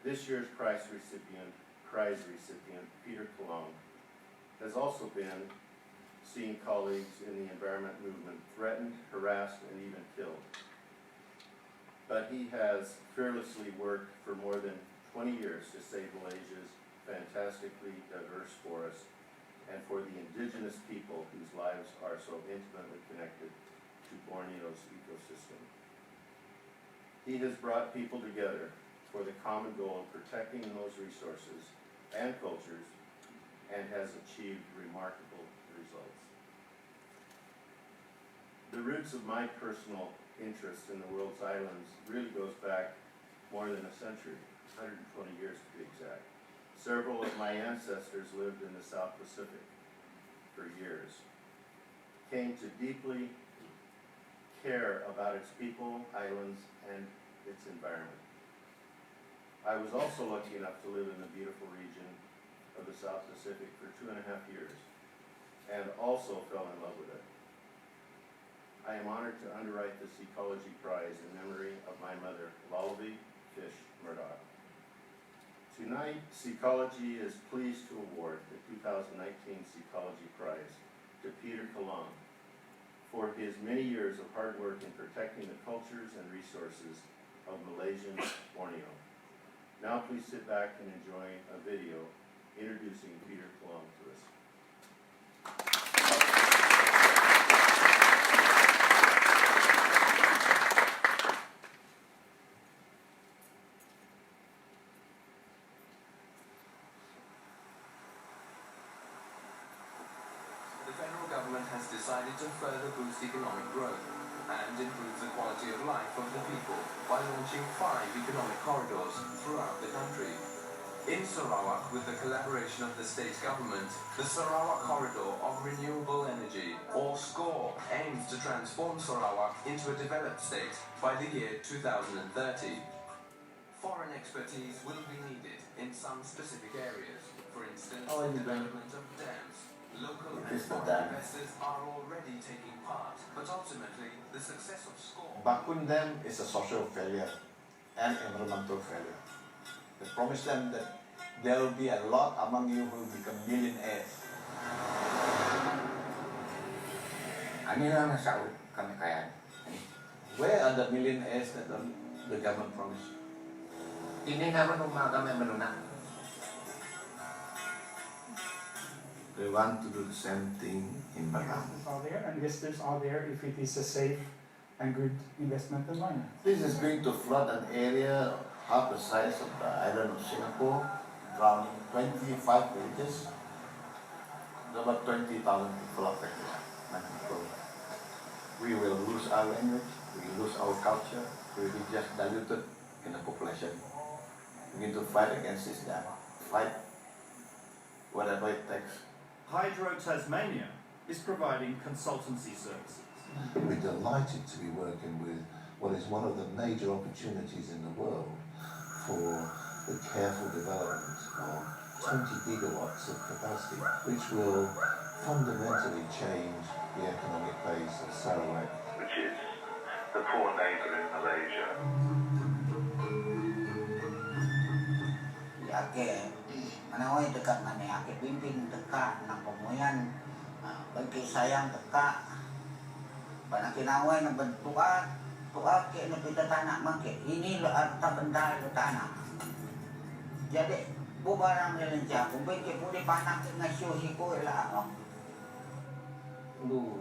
This year's prize recipient, Peter Kalong, has also been seeing colleagues in the environment movement threatened, harassed, and even killed. But he has fearlessly worked for more than 20 years to save Malaysia's fantastically diverse forests and for the indigenous people whose lives are so intimately connected to Borneo's ecosystem. He has brought people together for the common goal of protecting those resources and cultures and has achieved remarkable results. The roots of my personal interest in the world's islands really goes back more than a century, 120 years to be exact. Several of my ancestors lived in the South Pacific for years, came to deeply care about its people, islands, and its environment. I was also lucky enough to live in the beautiful region of the South Pacific for 2.5 years, and also fell in love with it. I am honored to underwrite this Ecology Prize in memory of my mother, Lullaby Fish Murdoch. Tonight, Ecology is pleased to award the 2019 Ecology Prize to Peter Kalong for his many years of hard work in protecting the cultures and resources of Malaysian Borneo. Now please sit back and enjoy a video introducing Peter Kalong to us. The federal government has decided to further boost economic growth and improve the quality of life of the people by launching 5 economic corridors throughout the country. In Sarawak, with the collaboration of the state government, the Sarawak Corridor of Renewable Energy, or SCORE, aims to transform Sarawak into a developed state by the year 2030. Foreign expertise will be needed in some specific areas, for instance, the development of dams. Local and foreign investors are already taking part, but ultimately, the success of SCORE... Bakun Dam is a social failure and environmental failure. They promise them that there will be a lot among you who will become millionaires. Where are the millionaires that the government promised? They want to do the same thing in Baram. All there, and investors are there if it is a safe and good investment environment. This is going to flood an area half the size of the island of Singapore, drowning 25 villages. About 20,000 people affected. We will lose our language, we will lose our culture, we will be just diluted in the population. We need to fight against this dam. Fight whatever it takes. Hydro Tasmania is providing consultancy services. We're delighted to be working with what is one of the major opportunities in the world for the careful development of 20 gigawatts of capacity, which will fundamentally change the economic base of Sarawak, which is the poor neighbour in Malaysia. Manaway dekat mana akit bimbing dekat nang pemuyan bagi sayang dekat pada kinaway na bentuan tuak ke na pita tanah mangke ini lo harta benda lo tanah jadi bu barang lelenja bu bagi bu di panak ngasyo hiko la Lu.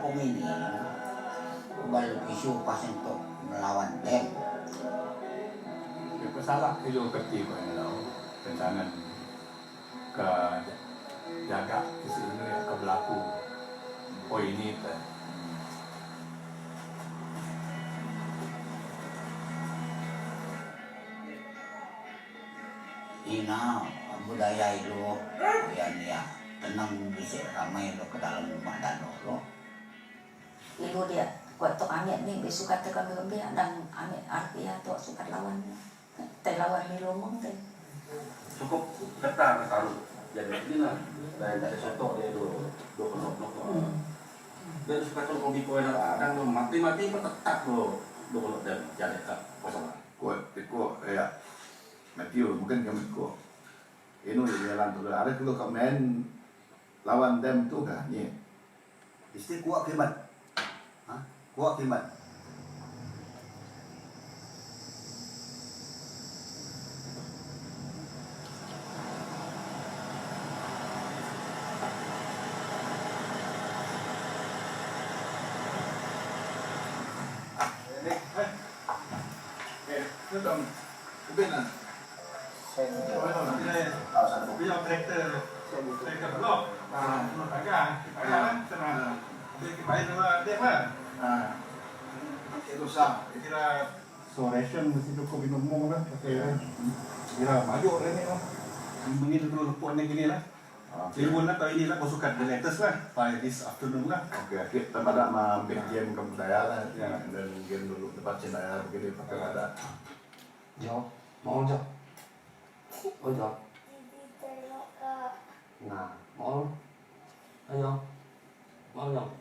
kampung ini isu pas untuk melawan dam. Salah itu kecil kalau rancangan ke jaga di sini ke berlaku. Oh ini Ina budaya itu ya tenang bisa ramai lo ke dalam rumah danau lo. Ibu dia waktu amit ni suka tekan lebih dan amit artinya tu suka lawan lawan ni lomong tu. Cukup ketar taruh jadi ini lah dari soto dia dulu dan suka tuh hobi koin kadang mati tetap lo dulu dan jadi tak masalah kuat ya Matthew mungkin kami kuat ini dia jalan tu ada kalau komen lawan dem tu kan ni Isti kuat kimat, kuat kimat. Betul. Benar. Bila traktor blok, pagar senang. Dia baik dua dia lah. Itu sah. Kira ration mesti cukup minum mong lah. Kira maju orang ni lah. Begini dulu lepuk ni gini lah. Timbun lah atau ini lah, kau suka the latest lah. By this afternoon lah. Oke, kita pada mampir game ke budaya lah, dan game dulu tempat Cina begini pakai ada. jawab mau jawab oh jawab nah mau ayo mau jawab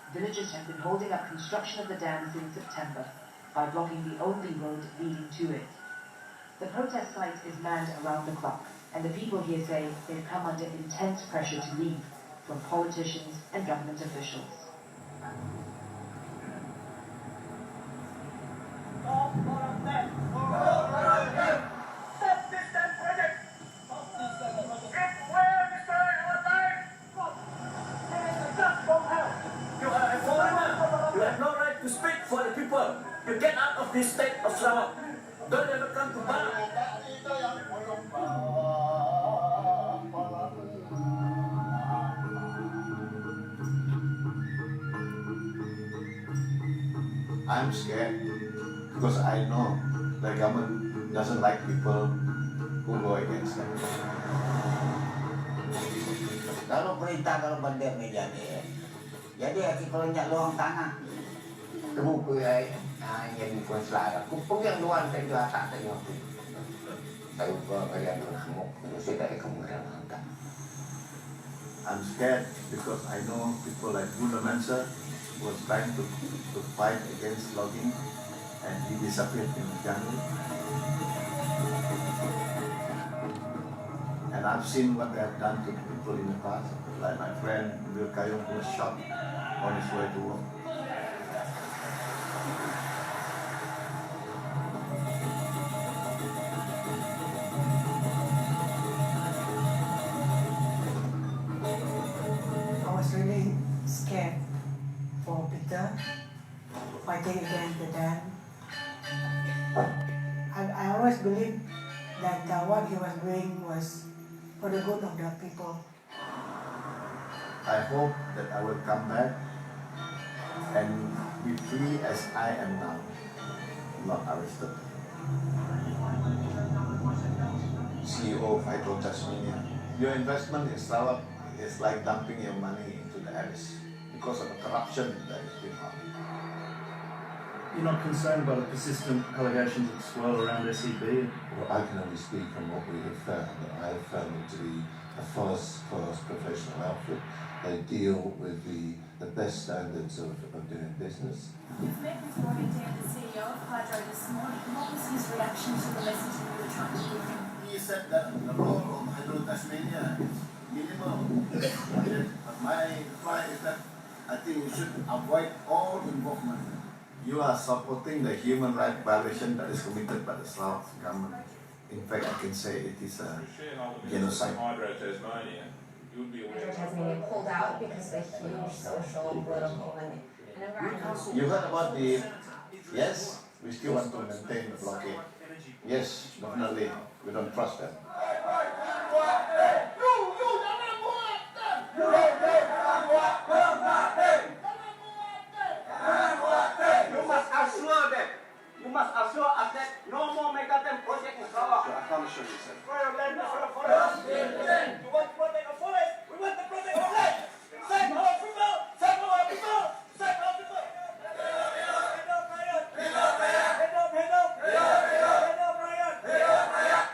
Villagers have been holding up construction of the dam since September by blocking the only road leading to it. The protest site is manned around the clock, and the people here say they've come under intense pressure to leave from politicians and government officials. You get out of this state of Sarawak. Don't ever come to Barat. I'm scared because I know the government doesn't like people who go against them. Kalau perintah kalau bandar meja dia, jadi kalau nyak luang tanah. buku yang buku selara kupung yang luar dari atas dari waktu saya buka kalian berhamuk sudah kemudian hantar. I'm scared because I know people like Bruno Manser was trying to fight against logging and he disappeared in the jungle. And I've seen what they have done to people in the past, like my friend Bill Kayong who was shot on his way to work. I was really scared for Peter fighting against the dam. I always believed that what he was doing was for the good of the people. I hope that I will come back and be free as I am now, not arrested. CEO of Hydro Tasmania, your investment in Sarawak is like dumping your money into the abyss because of the corruption that is being on. You're not concerned by the persistent allegations that swirl around SEB? Well, I can only speak from what we have found. I have found it to be a first-class professional outfit. They deal with the best standards of doing business. You've met with Robbie Dan, the CEO of Hydro this morning. What was his reaction to the message that you were trying to give him? He said that the role of Hydro Tasmania is minimal. My reply is that I think we should avoid all involvement. You are supporting the human rights violation that is committed by the Sarawak government. In fact, I can say it is a genocide. Hydro Tasmania, Metro Tasmania pulled out because of a huge social, political, and environmental. You heard about the, yes, we still want to maintain the blockade. Yes, definitely, we don't trust them. You must assure them. You must assure us that no more megaton project in Sarawak. I can't assure you, sir. For your land, for the forest. You want to protect the forest? We want to protect our land. Save our people. Save our people. Save our people. Head up, Ryan. Head up, Ryan. Head up, head up. Head up, Ryan. Head up, Ryan.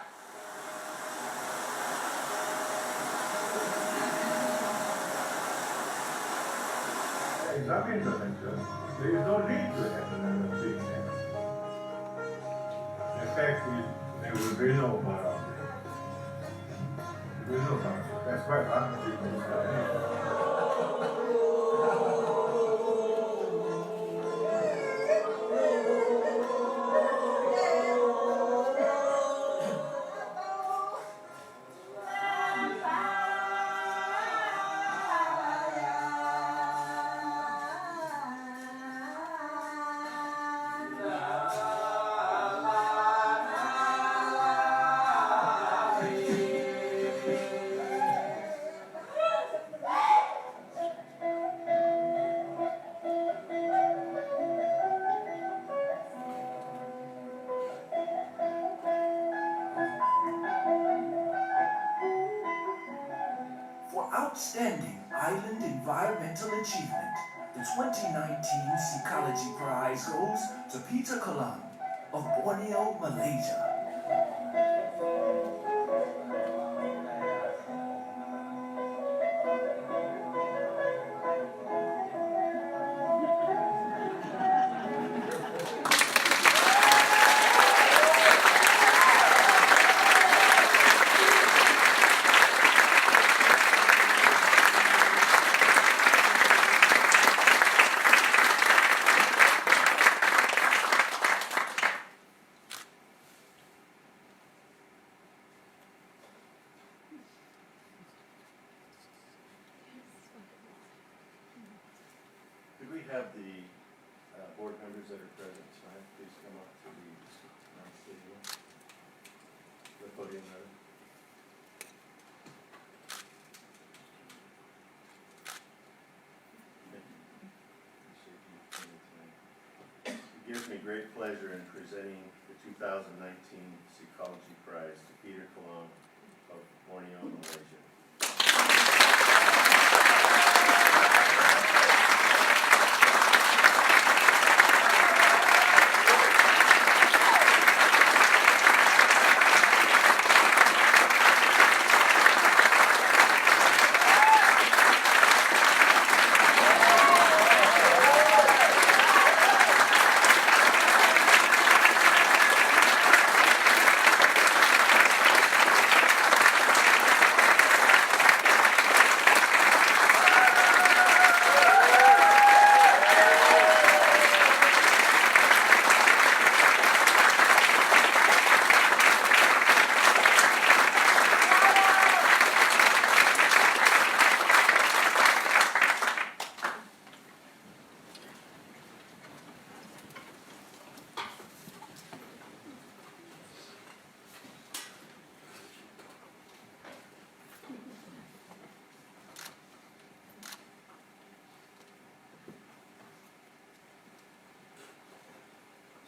Examine the center. There is no need to have another big center. In fact, there will be no borough. There will be no borough. That's why people For outstanding island environmental achievement, the 2019 Ecology Prize goes to Peter Kalam of Borneo, Malaysia. Could we have the board members that are present tonight, please come up to the stadium, the podium rather. It gives me great pleasure in presenting the 2019 Ecology Prize to Peter Kalam of Borneo, Malaysia.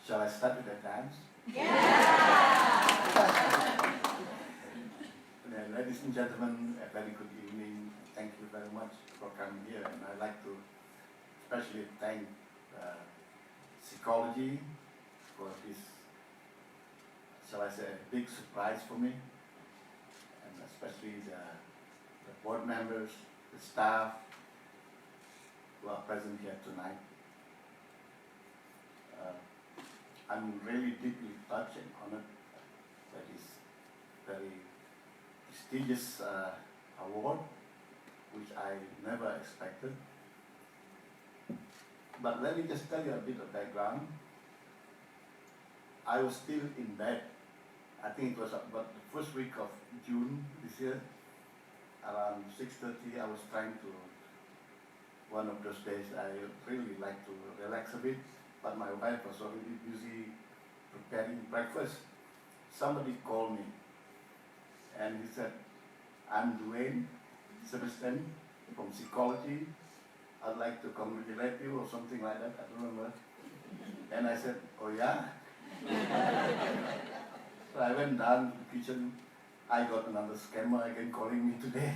Shall I start with the dance? Ladies and gentlemen, a very good evening. Thank you very much for coming here. And I'd like to especially thank Psychology for this, shall I say, a big surprise for me. And especially the board members, the staff who are present here tonight. I'm really deeply touched and honored by this very prestigious award, which I never expected. But let me just tell you a bit of background. I was still in bed. I think it was about the first week of June this year. around 6:30, I was trying to, one of those days I really like to relax a bit, but my wife was already busy preparing breakfast. Somebody called me and he said, I'm Dwayne Sebastian from psychology. I'd like to congratulate you or something like that, I don't remember. And I said, oh yeah? So I went down to the kitchen. I got another scammer again calling me today.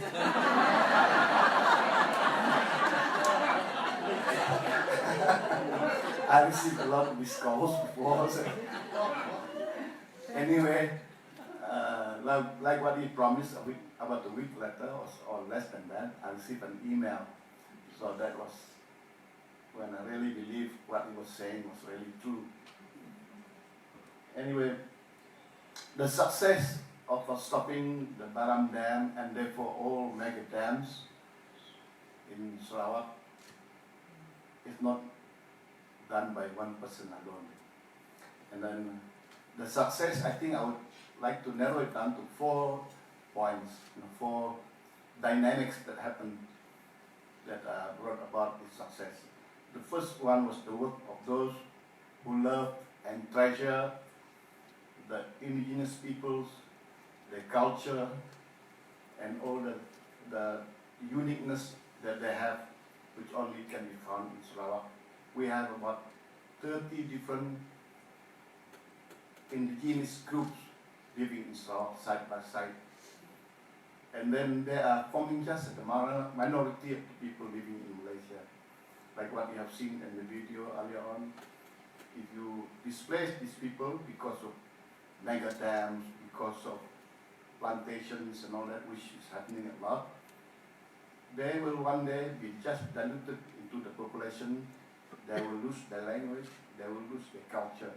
I received a lot of these calls before. So anyway, like what he promised about a week later or less than that, I received an email. So that was when I really believed what he was saying was really true. Anyway, the success of stopping the Baram Dam and therefore all mega dams in Sarawak is not done by one person alone. And then the success, I think I would like to narrow it down to 4 points, 4 dynamics that happened that brought about this success. The first one was the work of those who love and treasure the indigenous peoples, their culture, and all the uniqueness that they have, which only can be found in Sarawak. We have about 30 different indigenous groups living in Sarawak side by side. And then they are forming just the minority of the people living in Malaysia. Like what you have seen in the video earlier on. If you displace these people because of mega dams, because of plantations and all that, which is happening a lot, they will one day be just diluted into the population. They will lose their language, they will lose their culture.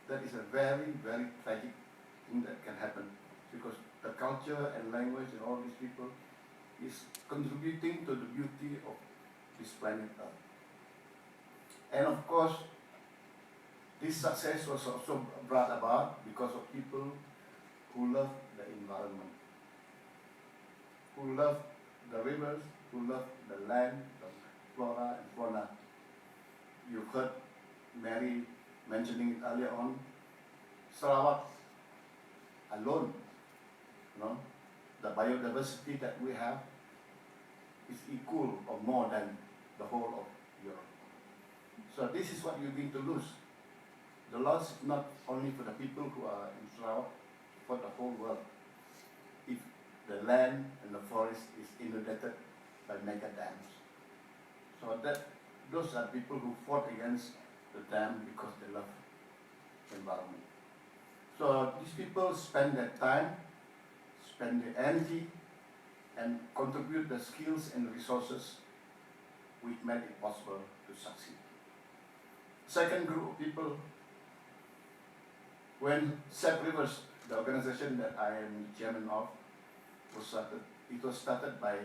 That is a very, very tragic thing that can happen, because the culture and language and all these people is contributing to the beauty of this planet Earth. And of course, this success was also brought about because of people who love the environment, who love the rivers, who love the land, the flora and fauna. You've heard Mary mentioning it earlier on. Sarawak alone, the biodiversity that we have is equal or more than the whole of Europe. So this is what you're going to lose. The loss is not only for the people who are in Sarawak, for the whole world. If the land and the forest is inundated by mega dams. So those are people who fought against the dam because they love the environment. So these people spend their time, spend their energy, and contribute the skills and resources which made it possible to succeed. Second group of people, when Set Rivers, the organization that I am chairman of, was started, it was started by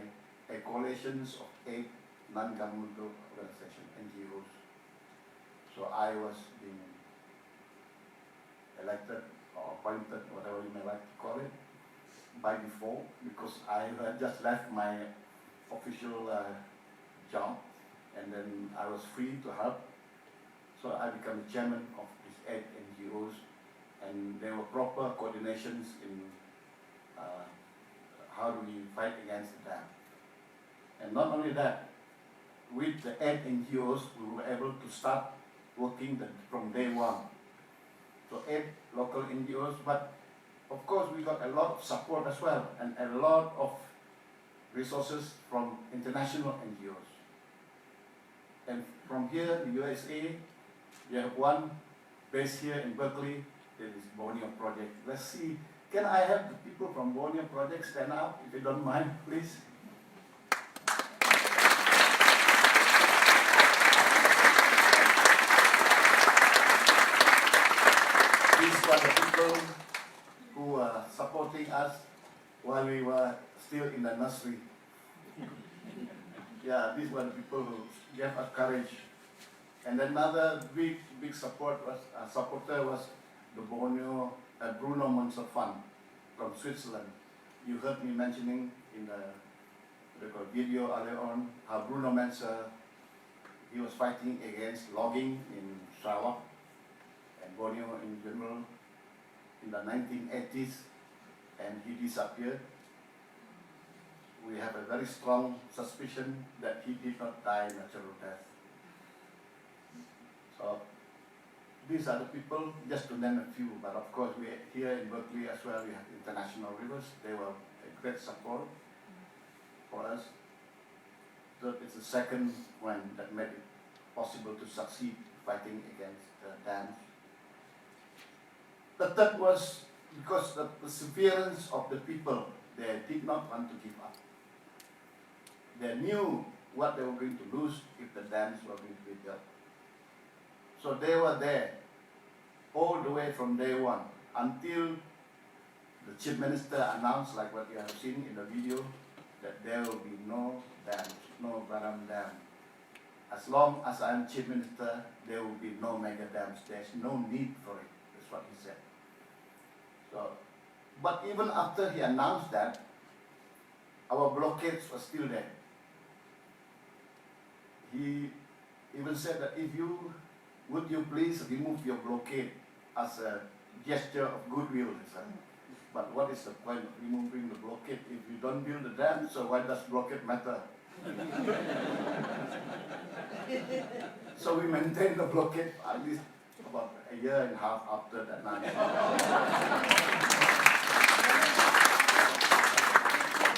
a coalition of 8 non-governmental organizations, NGOs. So I was being elected or appointed, whatever you may like to call it, by default, because I had just left my official job, and then I was free to help. So I became the chairman of these 8 NGOs, and there were proper coordinations in how do we fight against the dam. And not only that, with the 8 NGOs, we were able to start working from day one. So 8 local NGOs, but of course we got a lot of support as well, and a lot of resources from international NGOs. And from here, the USA, we have one based here in Berkeley, that is Borneo Project. Let's see, can I have the people from Borneo Project stand up, if you don't mind, please? These were the people who were supporting us while we were still in the nursery. Yeah, these were the people who gave us courage. And another big supporter was the Bruno Munzer Fund from Switzerland. you heard me mentioning in the video earlier on how Bruno Mensa, he was fighting against logging in Sarawak and Borneo in general in the 1980s, and he disappeared. We have a very strong suspicion that he did not die natural death. So these are the people, just to name a few, but of course we here in Berkeley as well, we have International Rivers. They were a great support for us. So it's the second one that made it possible to succeed fighting against the dams. The third was because the perseverance of the people, they did not want to give up. They knew what they were going to lose if the dams were going to be built. So they were there all the way from day one until the Chief Minister announced, like what you have seen in the video, that there will be no dams, no Baram Dam. As long as I am Chief Minister, there will be no mega dams. There's no need for it. That's what he said. So, but even after he announced that, our blockades were still there. He even said that would you please remove your blockade as a gesture of goodwill, he said. But what is the point of removing the blockade if you don't build the dam, so why does blockade matter? So we maintained the blockade at least about a year and a half after that night.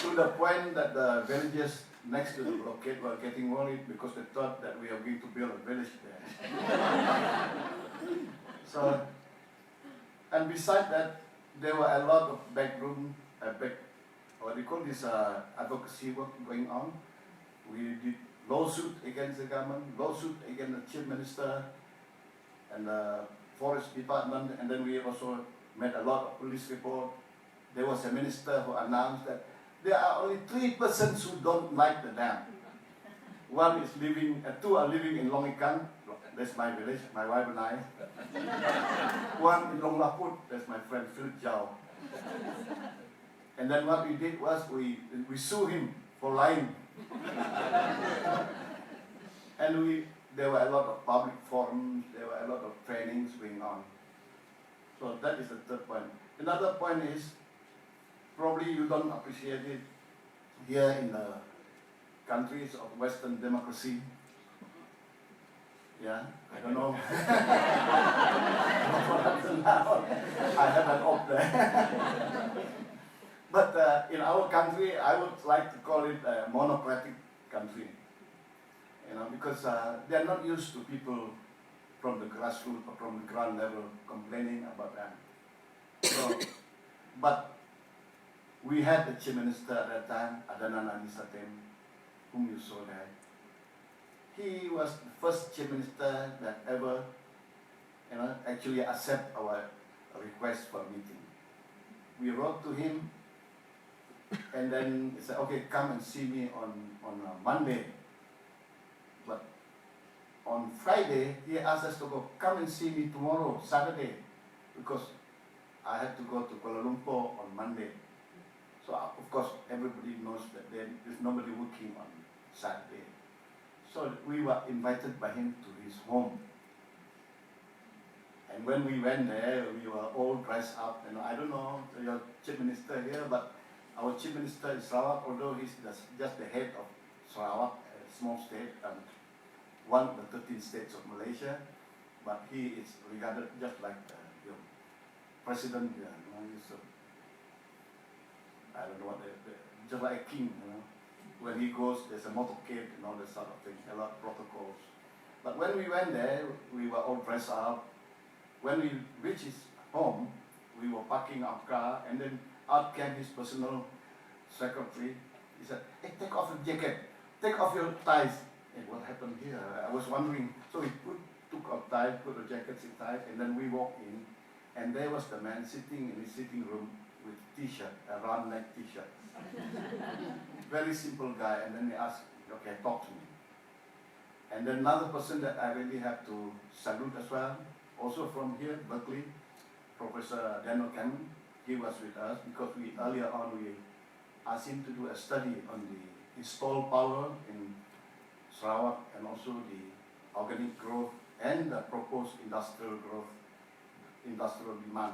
To the point that the villages next to the blockade were getting worried because they thought that we were going to build a village there. So, and besides that, there were a lot of backroom, what do you call this, advocacy work going on. We did lawsuit against the government, lawsuit against the Chief Minister and the Forest Department, and then we also made a lot of police report. There was a minister who announced that there are only 3 persons who don't like the dam. One is two are living in Longikan, that's my village, my wife and I. One in Long Laput, that's my friend Philip Zhao. And then what we did was we sued him for lying. And there were a lot of public forums, there were a lot of trainings going on. So that is the third point. Another point is, probably you don't appreciate it here in the countries of Western democracy. Yeah, I don't know. I have an op there. But in our country, I would like to call it a monocratic country. Because they are not used to people from the grassroots or from the ground level complaining about that. So, but we had the Chief Minister at that time, Adanana Nisatem, whom you saw there. He was the first Chief Minister that ever, actually accept our request for a meeting. We wrote to him, and then he said, okay, come and see me on Monday. But on Friday, he asked us to come and see me tomorrow, Saturday, because I had to go to Kuala Lumpur on Monday. So of course, everybody knows that there's nobody working on Saturday. So we were invited by him to his home. And when we went there, we were all dressed up. I don't know your Chief Minister here, but our Chief Minister is Sarawak, although he's just the head of Sarawak, a small state, and one of the 13 states of Malaysia. But he is regarded just like your president here. I don't know what just like a king. When he goes, there's a motorcade and all that sort of thing, a lot of protocols. But when we went there, we were all dressed up. When we reached his home, we were parking our car, and then out came his personal secretary. He said, hey, take off your jacket, take off your ties. And what happened here? I was wondering. So he took our ties, put the jackets in ties, and then we walked in, and there was the man sitting in his sitting room with t-shirt, a round neck t-shirt. Very simple guy, and then he asked, okay, talk to me. And then another person that I really have to salute as well, also from here, Berkeley, Professor Daniel Cameron. He was with us because earlier on we asked him to do a study on the installed power in Sarawak and also the organic growth and the proposed industrial growth, industrial demand.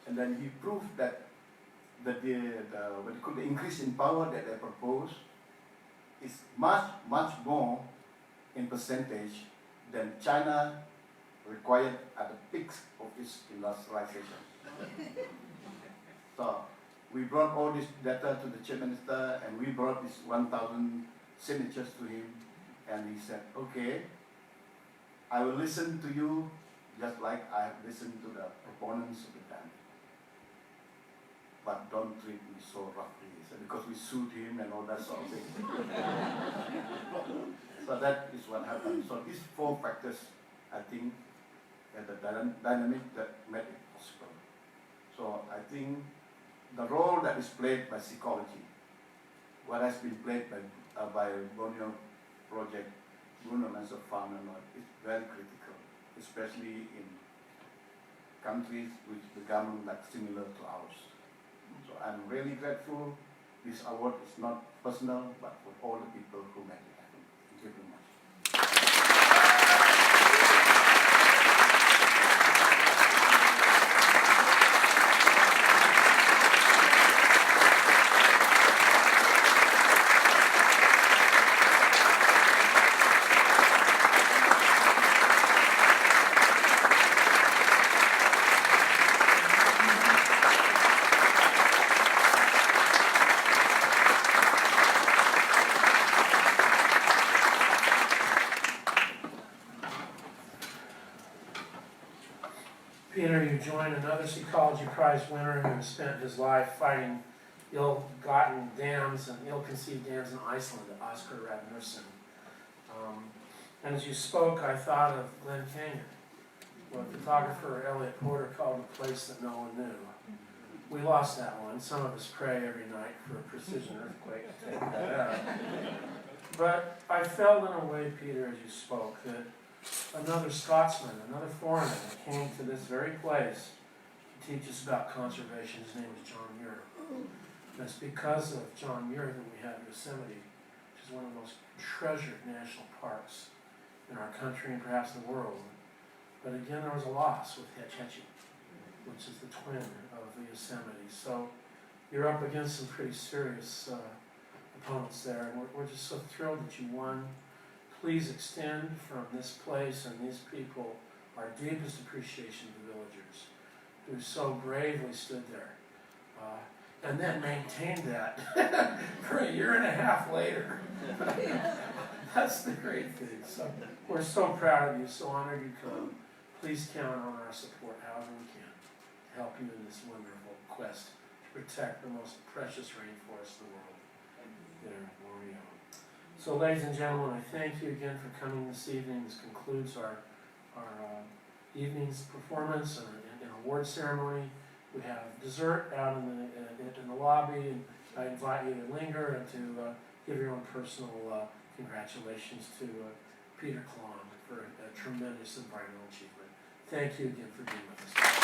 And then he proved that the increase in power that they propose is much more in percentage than China required at the peak of its industrialization. So we brought all this data to the Chief Minister and we brought this 1,000 signatures to him, and he said, okay, I will listen to you just like I have listened to the proponents of the dam. But don't treat me so roughly, he said, because we sued him and all that sort of thing. So that is what happened. So these four factors, I think, are the dynamic that made it possible. So I think the role that is played by psychology, what has been played by Borneo Project, governments of farm and all, is very critical, especially in countries which the government like similar to ours. So I'm really grateful. This award is not personal, but for all the people who made it happen. Thank you very much. Peter, you join another Ecology Prize winner who spent his life fighting ill-gotten dams and ill-conceived dams in Iceland, Oscar Radnersson. And as you spoke, I thought of Glen Canyon, what photographer Elliot Porter called a place that no one knew. We lost that one. Some of us pray every night for a precision earthquake to take that out. But I felt in a way, Peter, as you spoke, that another Scotsman, another foreigner that came to this very place to teach us about conservation. His name was John Muir. And it's because of John Muir that we have Yosemite, which is one of the most treasured national parks in our country and perhaps the world. But again, there was a loss with Hetch Hetchy, which is the twin of the Yosemite. So you're up against some pretty serious opponents there, and we're just so thrilled that you won. Please extend from this place and these people our deepest appreciation to the villagers who so bravely stood there and then maintained that for a year and a half later. That's the great thing. So we're so proud of you, so honored you come. Please count on our support however we can to help you in this wonderful quest to protect the most precious rainforest in the world there in Borneo. So ladies and gentlemen, I thank you again for coming this evening. This concludes our evening's performance and award ceremony. We have dessert out in the lobby, and I invite you to linger and to give your own personal congratulations to Peter Klon for a tremendous environmental achievement. Thank you again for being with us.